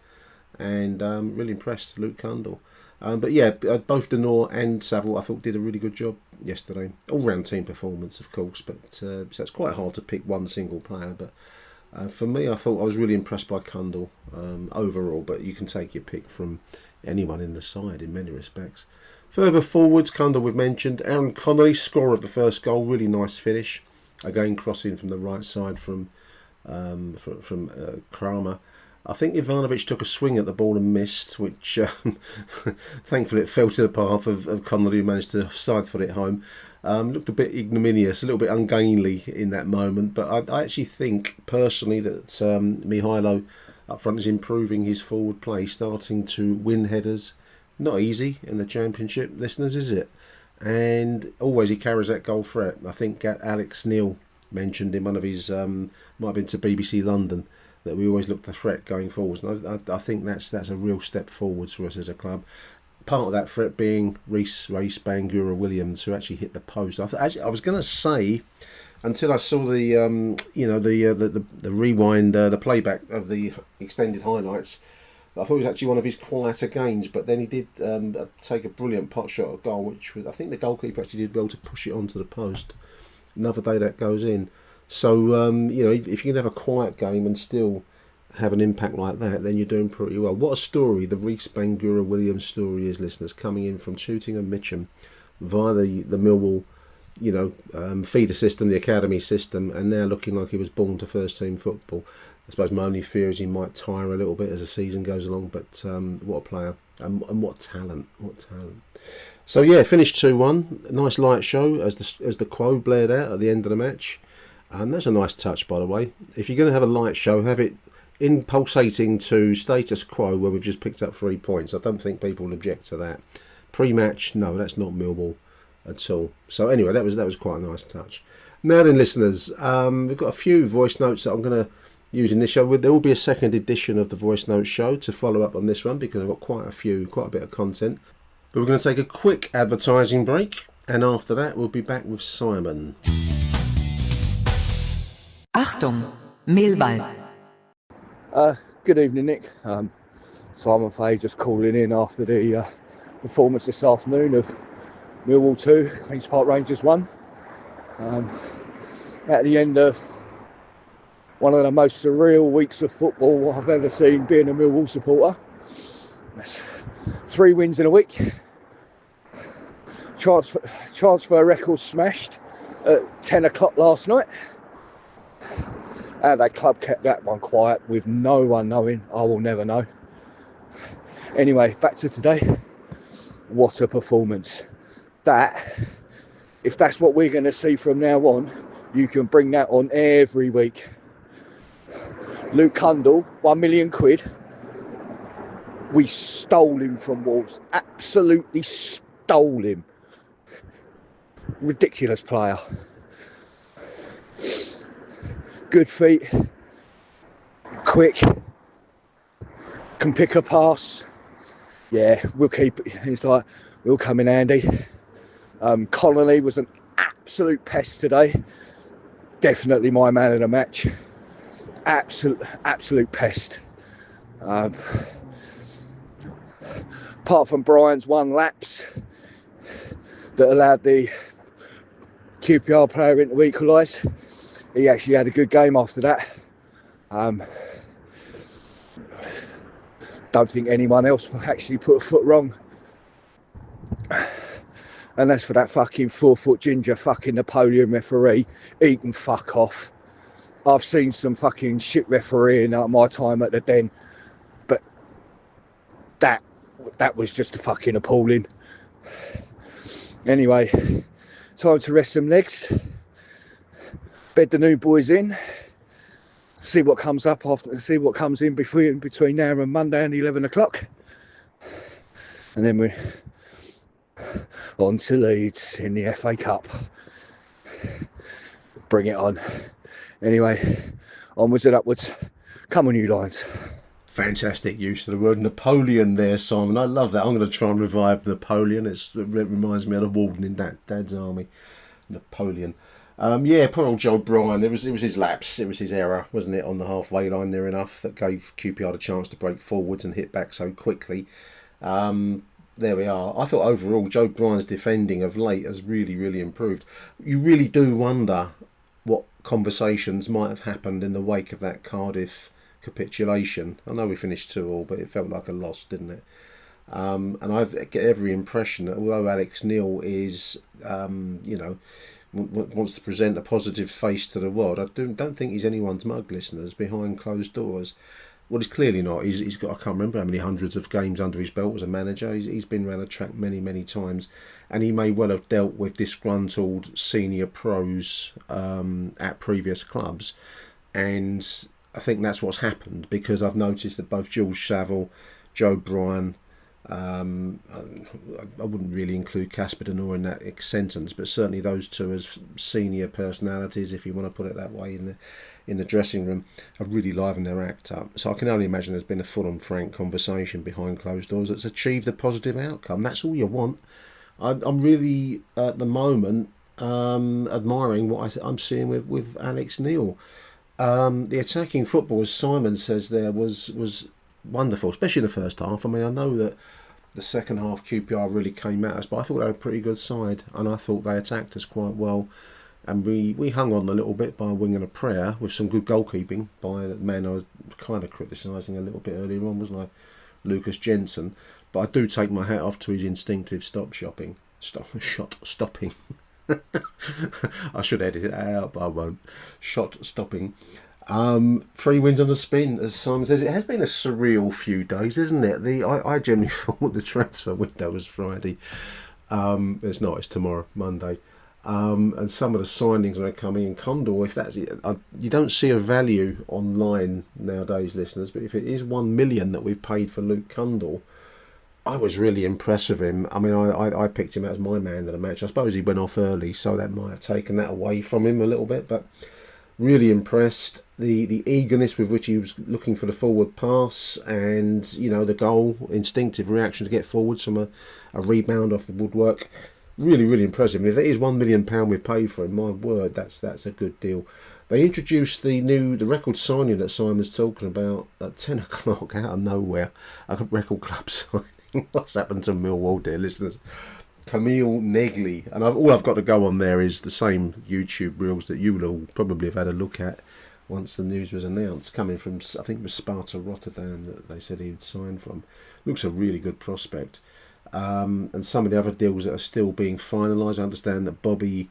and really impressed Luke Cundall. But yeah, both De Norre and Saville I thought did a really good job yesterday. All-round team performance, of course, but so it's quite hard to pick one single player. But for me, I thought I was really impressed by Cundall overall, but you can take your pick from anyone in the side in many respects. Further forwards, Cundall we've mentioned. Aaron Connolly, scorer of the first goal, really nice finish. Again, crossing from the right side from Kramer. I think Ivanovic took a swing at the ball and missed, which thankfully it fell to the path of Connolly, who managed to side-foot it home. Looked a bit ignominious, a little bit ungainly in that moment, but I actually think personally that Mihailo up front is improving his forward play, starting to win headers. Not easy in the Championship, listeners, is it? And always he carries that goal threat. I think Alex Neil mentioned in one of his, might have been to BBC London, that we always look the threat going forwards. And I think that's a real step forwards for us as a club. Part of that threat being Reece Bangura Williams, who actually hit the post. I was going to say, until I saw the rewind, the playback of the extended highlights, I thought it was actually one of his quieter games. But then he did take a brilliant pot shot at goal, which was, I think the goalkeeper actually did well to push it onto the post. Another day that goes in. So, if you can have a quiet game and still have an impact like that, then you're doing pretty well. What a story the Reece Bangura Williams story is, listeners, coming in from Tooting and Mitcham via the Millwall, feeder system, the academy system, and now looking like he was born to first team football. I suppose my only fear is he might tire a little bit as the season goes along, but what a player and what talent, So yeah, finished 2-1. Nice light show as the quo blared out at the end of the match. And that's a nice touch, by the way. If you're going to have a light show, have it in pulsating to status quo where we've just picked up 3 points. I don't think people will object to that. Pre-match, no, that's not Millwall. at all. So anyway, that was quite a nice touch. Now then, listeners, we've got a few voice notes that I'm going to use in this show. There will be a second edition of the voice note show to follow up on this one, because I've got quite a bit of content. But we're going to take a quick advertising break, and after that we'll be back with Simon. Achtung, Millwall. Good evening, Nick. Simon Fay just calling in after the performance this afternoon of Millwall 2, Queen's Park Rangers 1. At the end of one of the most surreal weeks of football I've ever seen, being a Millwall supporter. That's 3 wins in a week. Transfer record smashed at 10 o'clock last night. And that club kept that one quiet with no one knowing. I will never know. Anyway, back to today. What a performance. If that's what we're going to see from now on, you can bring that on every week. Luke Cundle, £1 million. We stole him from Wolves. Absolutely stole him. Ridiculous player. Good feet. Quick. Can pick a pass. Yeah, we'll keep it. It's like, we'll come in handy. Connolly was an absolute pest today. Definitely my man of the match. Absolute pest. Apart from Brian's 1 lapse that allowed the QPR player in to equalise, he actually had a good game after that. Don't think anyone else actually put a foot wrong. And as for that fucking 4-foot ginger fucking Napoleon referee, he can fuck off. I've seen some fucking shit refereeing at my time at the Den, but that was just fucking appalling. Anyway, time to rest some legs, bed the new boys in, see what comes up see what comes in between now and Monday and 11 o'clock, and then we're on to Leeds in the FA Cup. Bring it on. Anyway, onwards and upwards. Come on, you Lions. Fantastic use of the word Napoleon there, Simon. I love that. I'm going to try and revive Napoleon. It reminds me of the Walden in Dad's army. Napoleon. Poor old Joe Bryan. It was his lapse. It was his error, wasn't it, on the halfway line near enough, that gave QPR the chance to break forwards and hit back so quickly. There we are. I thought overall Joe Bryan's defending of late has really, really improved. You really do wonder what conversations might have happened in the wake of that Cardiff capitulation. I know we finished 2-2, but it felt like a loss, didn't it? And I get every impression that although Alex Neil is, wants to present a positive face to the world, I don't think he's anyone's mug, listeners, behind closed doors. Well, he's clearly not. He's got, I can't remember how many hundreds of games under his belt as a manager. He's been around the track many, many times, and he may well have dealt with disgruntled senior pros at previous clubs, and I think that's what's happened, because I've noticed that both Jules Saville, Joe Bryan, I wouldn't really include Casper De Norre in that sentence, but certainly those two as senior personalities, if you want to put it that way, in the dressing room, have really livened their act up. So I can only imagine there's been a full and frank conversation behind closed doors that's achieved a positive outcome. That's all you want. I'm really at the moment admiring what I'm seeing with Alex Neil. The attacking football, as Simon says there, was wonderful, especially in the first half. I mean, I know that the second half QPR really came at us, but I thought they were a pretty good side, and I thought they attacked us quite well, and we hung on a little bit by a wing and a prayer, with some good goalkeeping by the man I was kind of criticising a little bit earlier on, wasn't I, Lucas Jensen. But I do take my hat off to his instinctive stopping. I should edit it out, but I won't. Shot stopping. 3 wins on the spin, as Simon says. It has been a surreal few days, isn't it? I generally thought the transfer window was Friday. It's not. It's tomorrow, Monday. And some of the signings when they're coming in, Condor, if that's it, you don't see a value online nowadays, listeners. But if it is 1 million that we've paid for Luke Condor, I was really impressed with him. I mean, I picked him as my man of the match. I suppose he went off early, so that might have taken that away from him a little bit. But really impressed. The eagerness with which he was looking for the forward pass, and the goal, instinctive reaction to get forwards from a rebound off the woodwork. Really, really impressive. And if it is £1 million we've paid for him, my word, that's a good deal. They introduced the record signing that Simon's talking about at 10 o'clock out of nowhere. A record club signing. What's happened to Millwall, dear listeners? Camille Negley. And all I've got to go on there is the same YouTube reels that you will all probably have had a look at once the news was announced. Coming from, I think it was Sparta Rotterdam that they said he would sign from. Looks a really good prospect. And some of the other deals that are still being finalised. I understand that Baker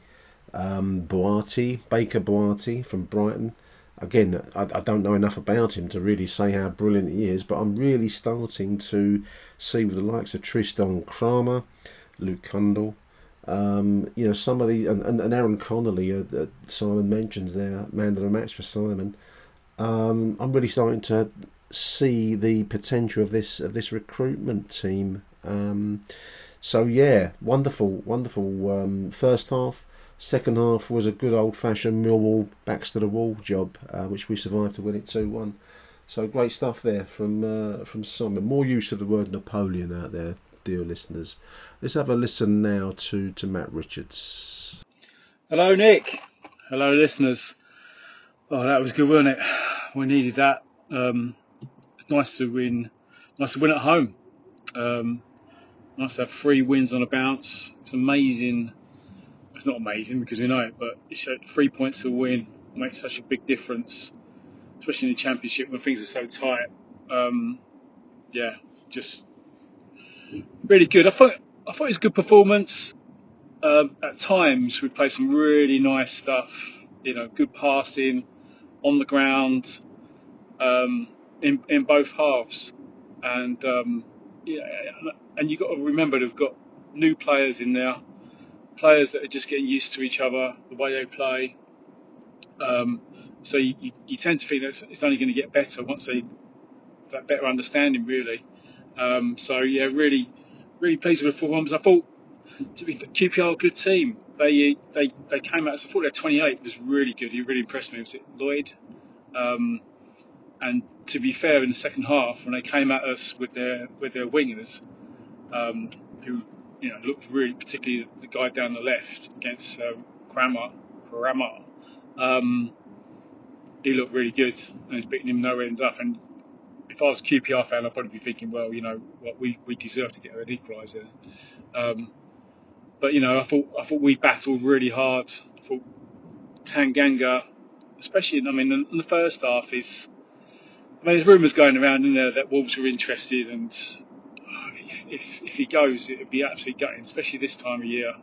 Boati from Brighton. Again, I don't know enough about him to really say how brilliant he is, but I'm really starting to see with the likes of Tristan Kramer, Luke Cundle, some of the and Aaron Connolly, Simon mentions there, man of the match for Simon. I'm really starting to see the potential of this recruitment team. So yeah, wonderful first half. Second half was a good old-fashioned Millwall backs to the wall job, which we survived to win it 2-1. So great stuff there from Simon. More use of the word Napoleon out there, dear listeners. Let's have a listen now to Matt Richards. Hello, Nick. Hello, listeners. Oh, that was good, wasn't it? We needed that. It's nice to win. Nice to win at home. Nice to have 3 wins on a bounce. It's amazing. It's not amazing because we know it, but it's 3 points to win makes such a big difference, especially in the Championship when things are so tight. Just really good. I thought it was a good performance. At times we played some really nice stuff. Good passing on the ground in both halves, and and you've got to remember they've got new players in there. Players that are just getting used to each other, the way they play. So you tend to think that it's only going to get better once they have that better understanding, really. Really, really pleased with the performance. I thought to be QPR a good team. They came out. I thought their 28 was really good. He really impressed me. Was it Lloyd? And to be fair, in the second half, when they came at us with their wingers, who looked really, particularly the guy down the left against Kramer. He looked really good, and he's beating him no ends up. And if I was a QPR fan, I'd probably be thinking, well, we deserve to get an equaliser. But I thought we battled really hard. I thought Tanganga, especially, in the first half, there's rumours going around in there that Wolves were interested, and if he goes, it would be absolutely gutting, especially this time of year.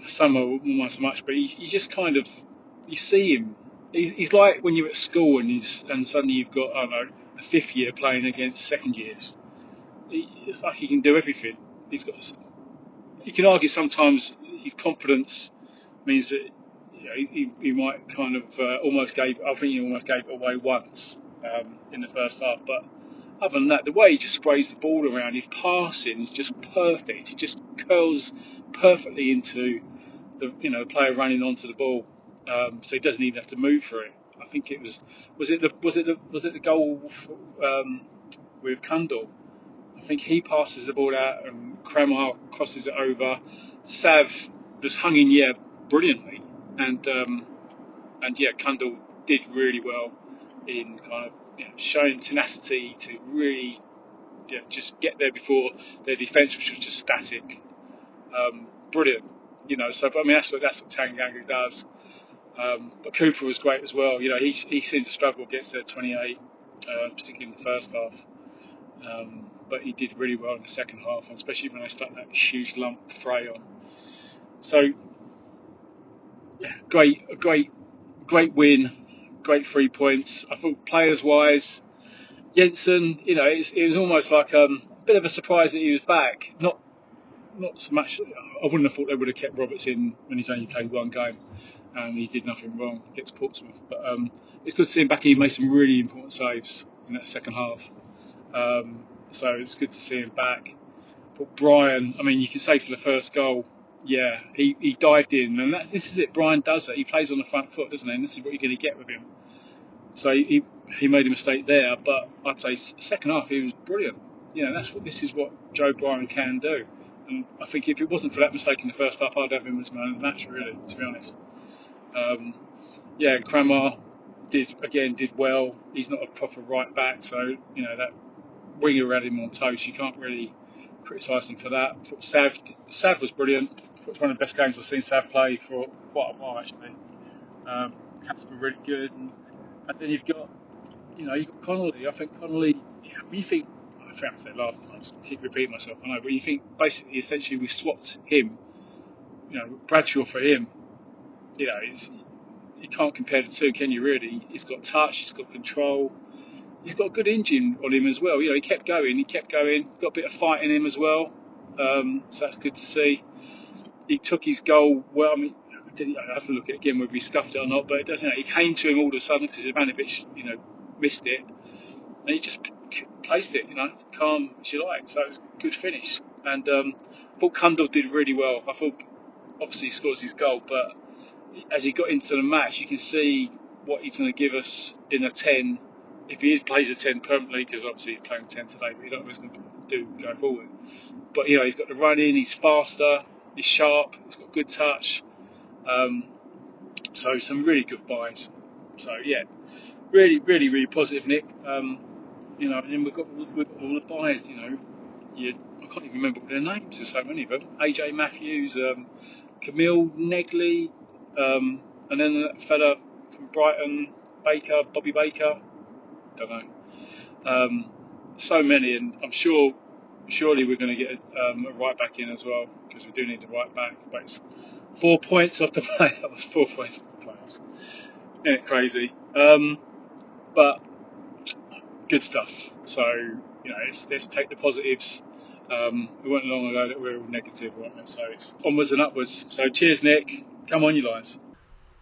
Summer not so much, but he just kind of, you see him. He's like when you're at school and suddenly you've got a fifth year playing against second years. It's like he can do everything. You can argue sometimes his confidence means that he might kind of almost gave it away once in the first half, but other than that, the way he just sprays the ball around, his passing is just perfect. He just curls perfectly into the player running onto the ball, so he doesn't even have to move for it. I think it was it the goal with Cundle. I think he passes the ball out and Kramer crosses it over. Sav just hung in brilliantly, and Cundle did really well in kind of showing tenacity to really just get there before their defence, which was just static. Brilliant, So that's what Tanganga does. But Cooper was great as well. He seemed to struggle against their 28, particularly in the first half. But he did really well in the second half, and especially when they stuck that huge lump Frey on. So, great win, great 3 points. I thought players-wise, Jensen, it was almost like a bit of a surprise that he was back. Not so much. I wouldn't have thought they would have kept Roberts in when he's only played one game. He did nothing wrong against Portsmouth. But it's good to see him back. He made some really important saves in that second half. so it's good to see him back. But Brian, I mean, you can say for the first goal, yeah, he dived in, and this is it. Brian does it. He plays on the front foot, doesn't he? And this is what you're going to get with him. So he made a mistake there, but I'd say second half he was brilliant. This is what Joe Bryan can do. And I think if it wasn't for that mistake in the first half, I'd have him as man of the match, really, to be honest. Crammer did well. He's not a proper right back, so that winger had him on toast. You can't really criticise him for that. I thought Sav was brilliant. I thought it was one of the best games I've seen Sav play for quite a while, actually. Caps were really good, and then you've got Connolly. I think Connolly. When you think, I forgot to say it last time. I just keep repeating myself. I know, but you think basically, essentially, we've swapped him. Bradshaw for him. You can't compare the two, can you? Really? He's got touch. He's got control. He's got a good engine on him as well. He kept going. Got a bit of fight in him as well. So that's good to see. He took his goal well. I mean, I have to look at it again whether he scuffed it or not, but it doesn't. He came to him all of a sudden because Ivanovic, missed it, and he just placed it, calm as you like. So it was a good finish. And I thought Kundal did really well. I thought obviously he scores his goal, but as he got into the match, you can see what he's going to give us in a 10. If he plays a 10 permanently, because obviously he's playing 10 today, but you don't know what he's going to do going forward. But he's got the run in, he's faster, he's sharp, he's got good touch. So some really good buys. So yeah, really, really, really positive, Nick. And then we've got all the buys. I can't even remember what their names. There's so many of them. AJ Matthews, Camille Negley, and then that fella from Brighton, Bobby Baker. Don't know. So many, and I'm surely we're going to get a right back in as well, because we do need the right back. But it's 4 points off the play. That was 4 points off the playoffs. Isn't it crazy? But good stuff. So let's take the positives. We weren't long ago that we were all negative, weren't we? So it's onwards and upwards. So cheers, Nick. Come on, you guys.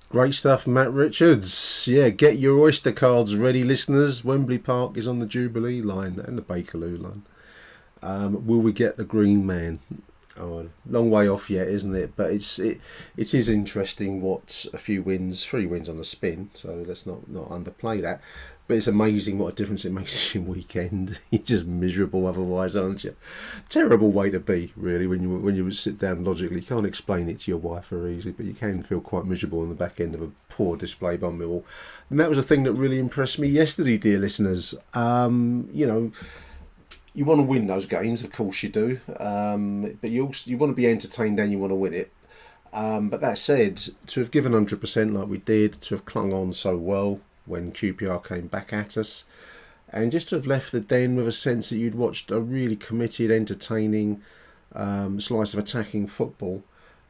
Great stuff, Matt Richards. Yeah, get your Oyster cards ready, listeners. Wembley Park is on the Jubilee line and the Bakerloo line. Will we get the Green Man? Oh, long way off yet, isn't it? But it is interesting what a few wins, 3 wins on the spin. So let's not underplay that. But it's amazing what a difference it makes in weekend. You're just miserable otherwise, aren't you? Terrible way to be, really, when you sit down logically. You can't explain it to your wife very easily, but you can feel quite miserable on the back end of a poor display by Millwall. And that was the thing that really impressed me yesterday, dear listeners. You want to win those games, of course you do. But you want to be entertained and you want to win it. But that said, to have given 100% like we did, to have clung on so well when QPR came back at us, and just to have left the Den with a sense that you'd watched a really committed, entertaining slice of attacking football,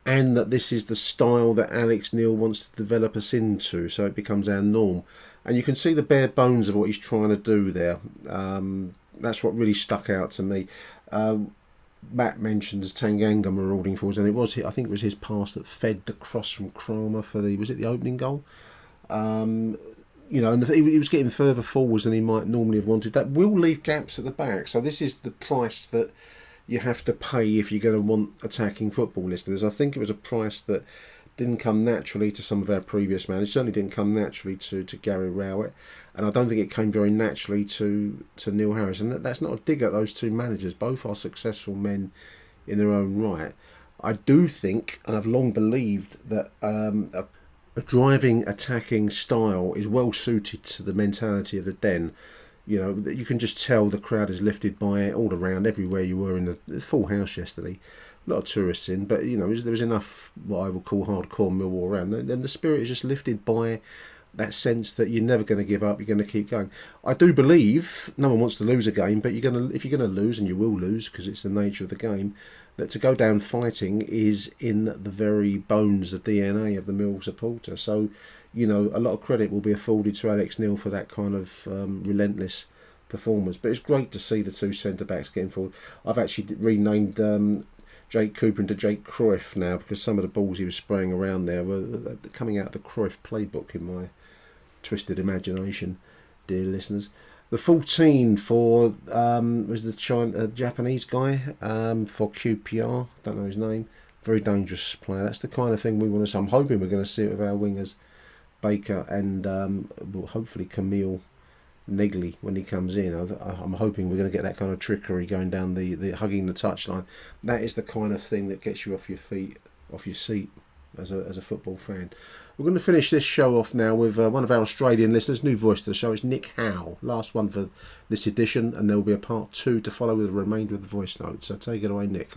and that this is the style that Alex Neil wants to develop us into, so it becomes our norm. And you can see the bare bones of what he's trying to do there. That's what really stuck out to me. Matt mentions Tanganga marauding forwards, and I think it was his pass that fed the cross from Kramer for the opening goal? And he was getting further forwards than he might normally have wanted. That will leave gaps at the back. So this is the price that you have to pay if you're going to want attacking football, listeners. I think it was a price that didn't come naturally to some of our previous managers. Certainly didn't come naturally to Gary Rowett, and I don't think it came very naturally to Neil Harris. And that's not a dig at those two managers. Both are successful men in their own right. I do think, and I've long believed, that a driving, attacking style is well suited to the mentality of the Den. You can just tell the crowd is lifted by it all around, everywhere you were in the full house yesterday. A lot of tourists in, but there was enough what I would call hardcore Millwall around. Then the spirit is just lifted by that sense that you're never going to give up, you're going to keep going. I do believe no one wants to lose a game, but if you're going to lose, and you will lose because it's the nature of the game, that to go down fighting is in the very bones, the DNA of the Mill supporter. So, a lot of credit will be afforded to Alex Neil for that kind of relentless performance. But it's great to see the two centre-backs getting forward. I've actually renamed Jake Cooper into Jake Cruyff now, because some of the balls he was spraying around there were coming out of the Cruyff playbook in my twisted imagination, dear listeners. The 14 for was the Japanese guy for QPR. Don't know his name. Very dangerous player. That's the kind of thing we want to see. I'm hoping we're going to see it with our wingers, Baker and hopefully Camille Negley when he comes in. I'm hoping we're going to get that kind of trickery going down the hugging the touchline. That is the kind of thing that gets you off your feet, off your seat as a football fan. We're going to finish this show off now with one of our Australian listeners, new voice to the show. It's Nick Howe, last one for this edition, and there will be a part 2 to follow with the remainder of the voice notes. So take it away, Nick.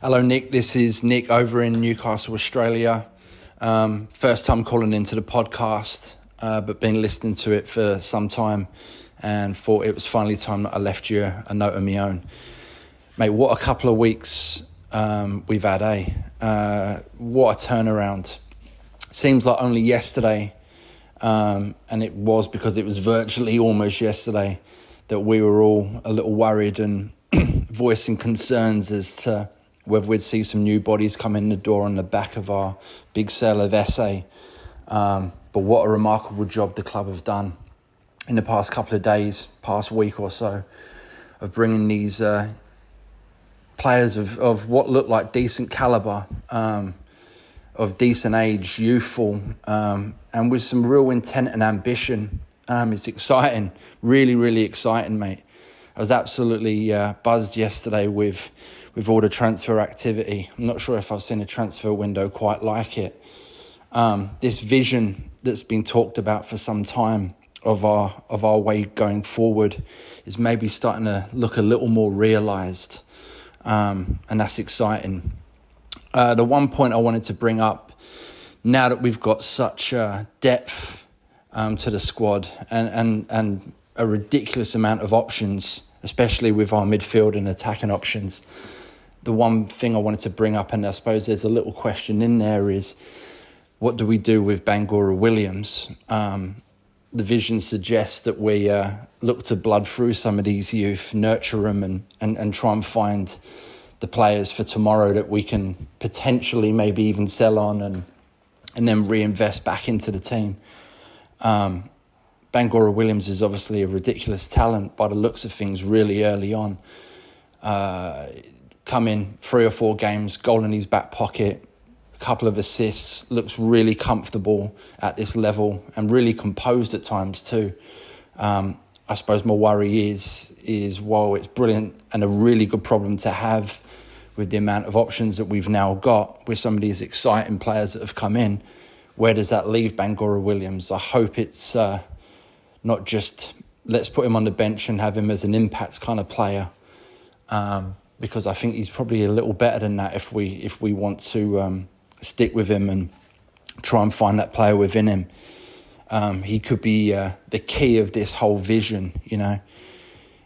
Hello, Nick. This is Nick over in Newcastle, Australia. First time calling into the podcast, but been listening to it for some time and thought it was finally time that I left you a note of my own. Mate, what a couple of weeks we've had, eh? What a turnaround. Seems like only yesterday, and it was because it was virtually almost yesterday that we were all a little worried and voicing concerns as to whether we'd see some new bodies come in the door on the back of our big sale of SA. But what a remarkable job the club have done in the past couple of days, past week or so, of bringing these players of what looked like decent calibre, of decent age, youthful, and with some real intent and ambition. It's exciting, really, really exciting, mate. I was absolutely buzzed yesterday with all the transfer activity. I'm not sure if I've seen a transfer window quite like it. This vision that's been talked about for some time of our way going forward is maybe starting to look a little more realised, and that's exciting. The one point I wanted to bring up, now that we've got such depth to the squad and a ridiculous amount of options, especially with our midfield and attacking options, the one thing I wanted to bring up, and I suppose there's a little question in there, is what do we do with Bangura Williams? The vision suggests that we look to blood through some of these youth, nurture them and try and find the players for tomorrow that we can potentially maybe even sell on and then reinvest back into the team. Bangura Williams is obviously a ridiculous talent by the looks of things really early on. Come in 3 or 4 games, goal in his back pocket, a couple of assists, looks really comfortable at this level and really composed at times too. I suppose my worry is while it's brilliant and a really good problem to have with the amount of options that we've now got with some of these exciting players that have come in, where does that leave Bangura Williams? I hope it's not just let's put him on the bench and have him as an impact kind of player, because I think he's probably a little better than that if we want to stick with him and try and find that player within him. He could be the key of this whole vision, you know.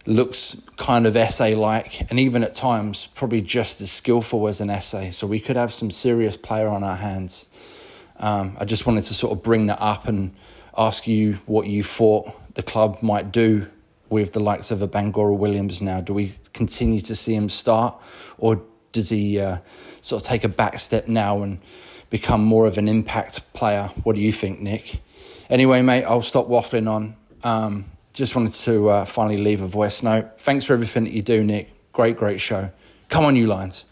Looks kind of SA-like, and even at times probably just as skillful as an SA. So we could have some serious player on our hands. I just wanted to sort of bring that up and ask you what you thought the club might do with the likes of a Bangura Williams now. Do we continue to see him start, or does he sort of take a back step now and become more of an impact player? What do you think, Nick? Anyway, mate, I'll stop waffling on. Just wanted to finally leave a voice note. Thanks for everything that you do, Nick. Great show. Come on, you Lions.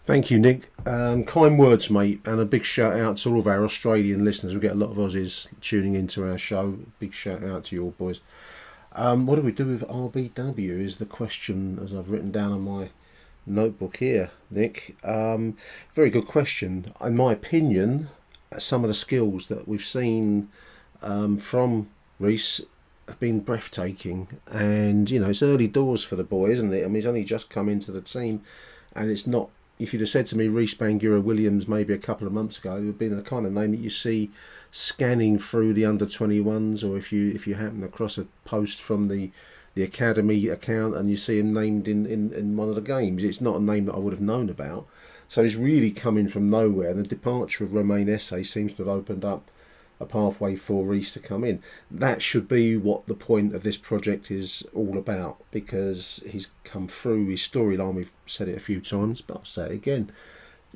Thank you, Nick. Kind words, mate, and a big shout out to all of our Australian listeners. We get a lot of Aussies tuning into our show. Big shout out to you all, boys. What do we do with RBW is the question, as I've written down on my notebook here, Nick. Very good question. In my opinion, some of the skills that we've seen from Reece have been breathtaking, and you know, it's early doors for the boy, isn't it? I mean, he's only just come into the team, and it's not, if you'd have said to me Reece Bangura Williams maybe a couple of months ago, it would have been the kind of name that you see scanning through the under-21s, or if you happen across a post from the academy account and you see him named in one of the games. It's not a name that I would have known about, so he's really coming from nowhere, and the departure of Romain Esse seems to have opened up a pathway for Reece to come in. That should be what the point of this project is all about, because he's come through his storyline. We've said it a few times, but I'll say it again.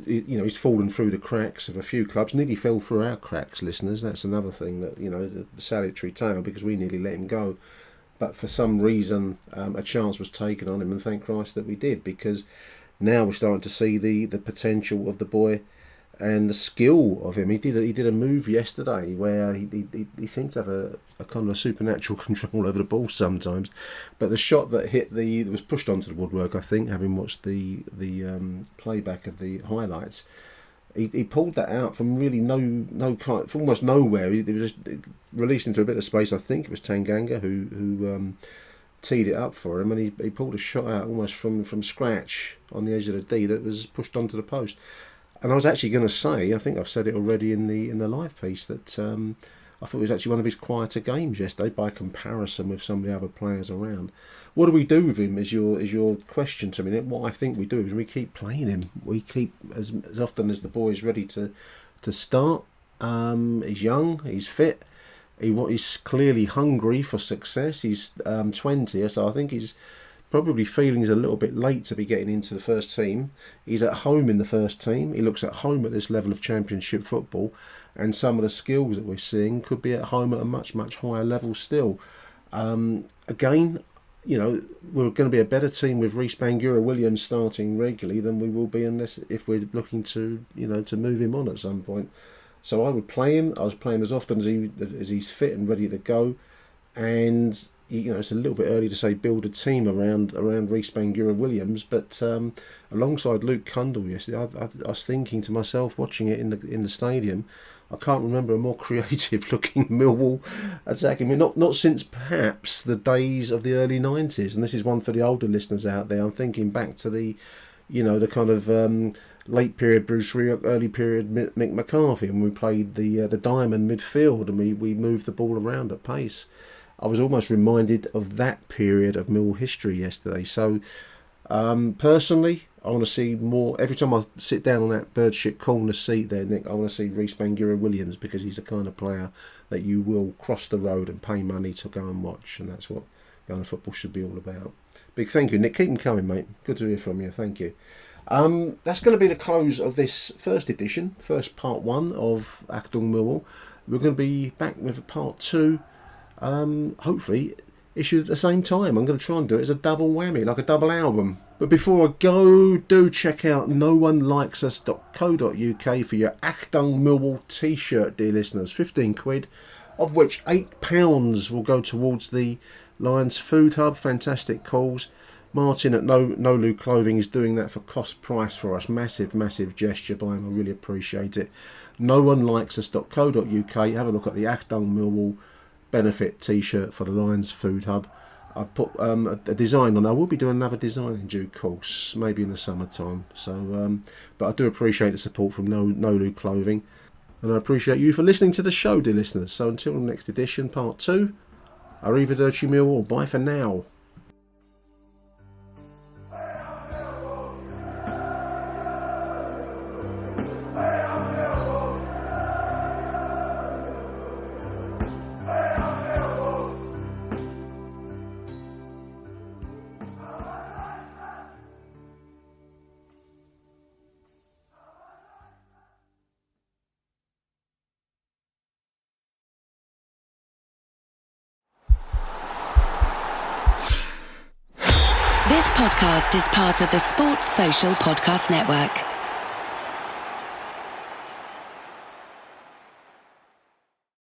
You know, he's fallen through the cracks of a few clubs, nearly fell through our cracks, listeners. That's another thing that, you know, the salutary tale, because we nearly let him go but for some reason a chance was taken on him, and thank Christ that we did, because now we're starting to see the potential of the boy and the skill of him. He did a move yesterday where he seems to have a kind of supernatural control over the ball sometimes, but the shot that was pushed onto the woodwork, I think, having watched the playback of the highlights, he pulled that out from really from almost nowhere. He was just released into a bit of space. I think it was Tanganga who teed it up for him, and he pulled a shot out almost from scratch on the edge of the D that was pushed onto the post. And I was actually going to say, I think I've said it already in the live piece, that I thought it was actually one of his quieter games yesterday by comparison with some of the other players around. What do we do with him is your question to me. What I think we do is we keep playing him. We keep, as often as the boy is ready to start. He's young, he's fit, he's clearly hungry for success. He's 20, so I think he's probably feeling he's a little bit late to be getting into the first team. He's at home in the first team. He looks at home at this level of Championship football, and some of the skills that we're seeing could be at home at a much, much higher level still. Again, we're going to be a better team with Reece Bangura-Williams starting regularly than we will be if we're looking to move him on at some point. So I would play him. I was playing as often as he's fit and ready to go, and it's a little bit early to say build a team around Reece Bangura-Williams, but alongside Luke Cundle yesterday, I was thinking to myself, watching it in the stadium, I can't remember a more creative looking Millwall attacking me. Not since perhaps the days of the early 90s, and this is one for the older listeners out there. I'm thinking back to the kind of late period Bruce Rioch, early period Mick McCarthy, and we played the diamond midfield, and we moved the ball around at pace. I was almost reminded of that period of Mill history yesterday. So, personally, I want to see more. Every time I sit down on that birdshit corner seat there, Nick, I want to see Reece Bangura-Williams, because he's the kind of player that you will cross the road and pay money to go and watch, and that's what going to football should be all about. Big thank you, Nick. Keep them coming, mate. Good to hear from you. Thank you. That's going to be the close of this first edition, first part 1 of Achtung Millwall. We're going to be back with a part 2. Hopefully issued at the same time. I'm going to try and do it as a double whammy, like a double album. But before I go, do check out noonelikes.co.uk for your Achtung Millwall T-shirt, dear listeners. 15 quid, of which £8 will go towards the Lions Food Hub. Fantastic cause. Martin at Nolu Clothing is doing that for cost price for us. Massive gesture by him. I really appreciate it. noonelikes.co.uk. Have a look at the Achtung Millwall benefit T-shirt for the Lions Food Hub. I've put a design on. I will be doing another design in due course, maybe in the summertime. So, but I do appreciate the support from Nolu Clothing, and I appreciate you for listening to the show, dear listeners. So until the next edition, part 2. Arrivederci Millwall. Bye for now. This podcast is part of the Sports Social Podcast Network.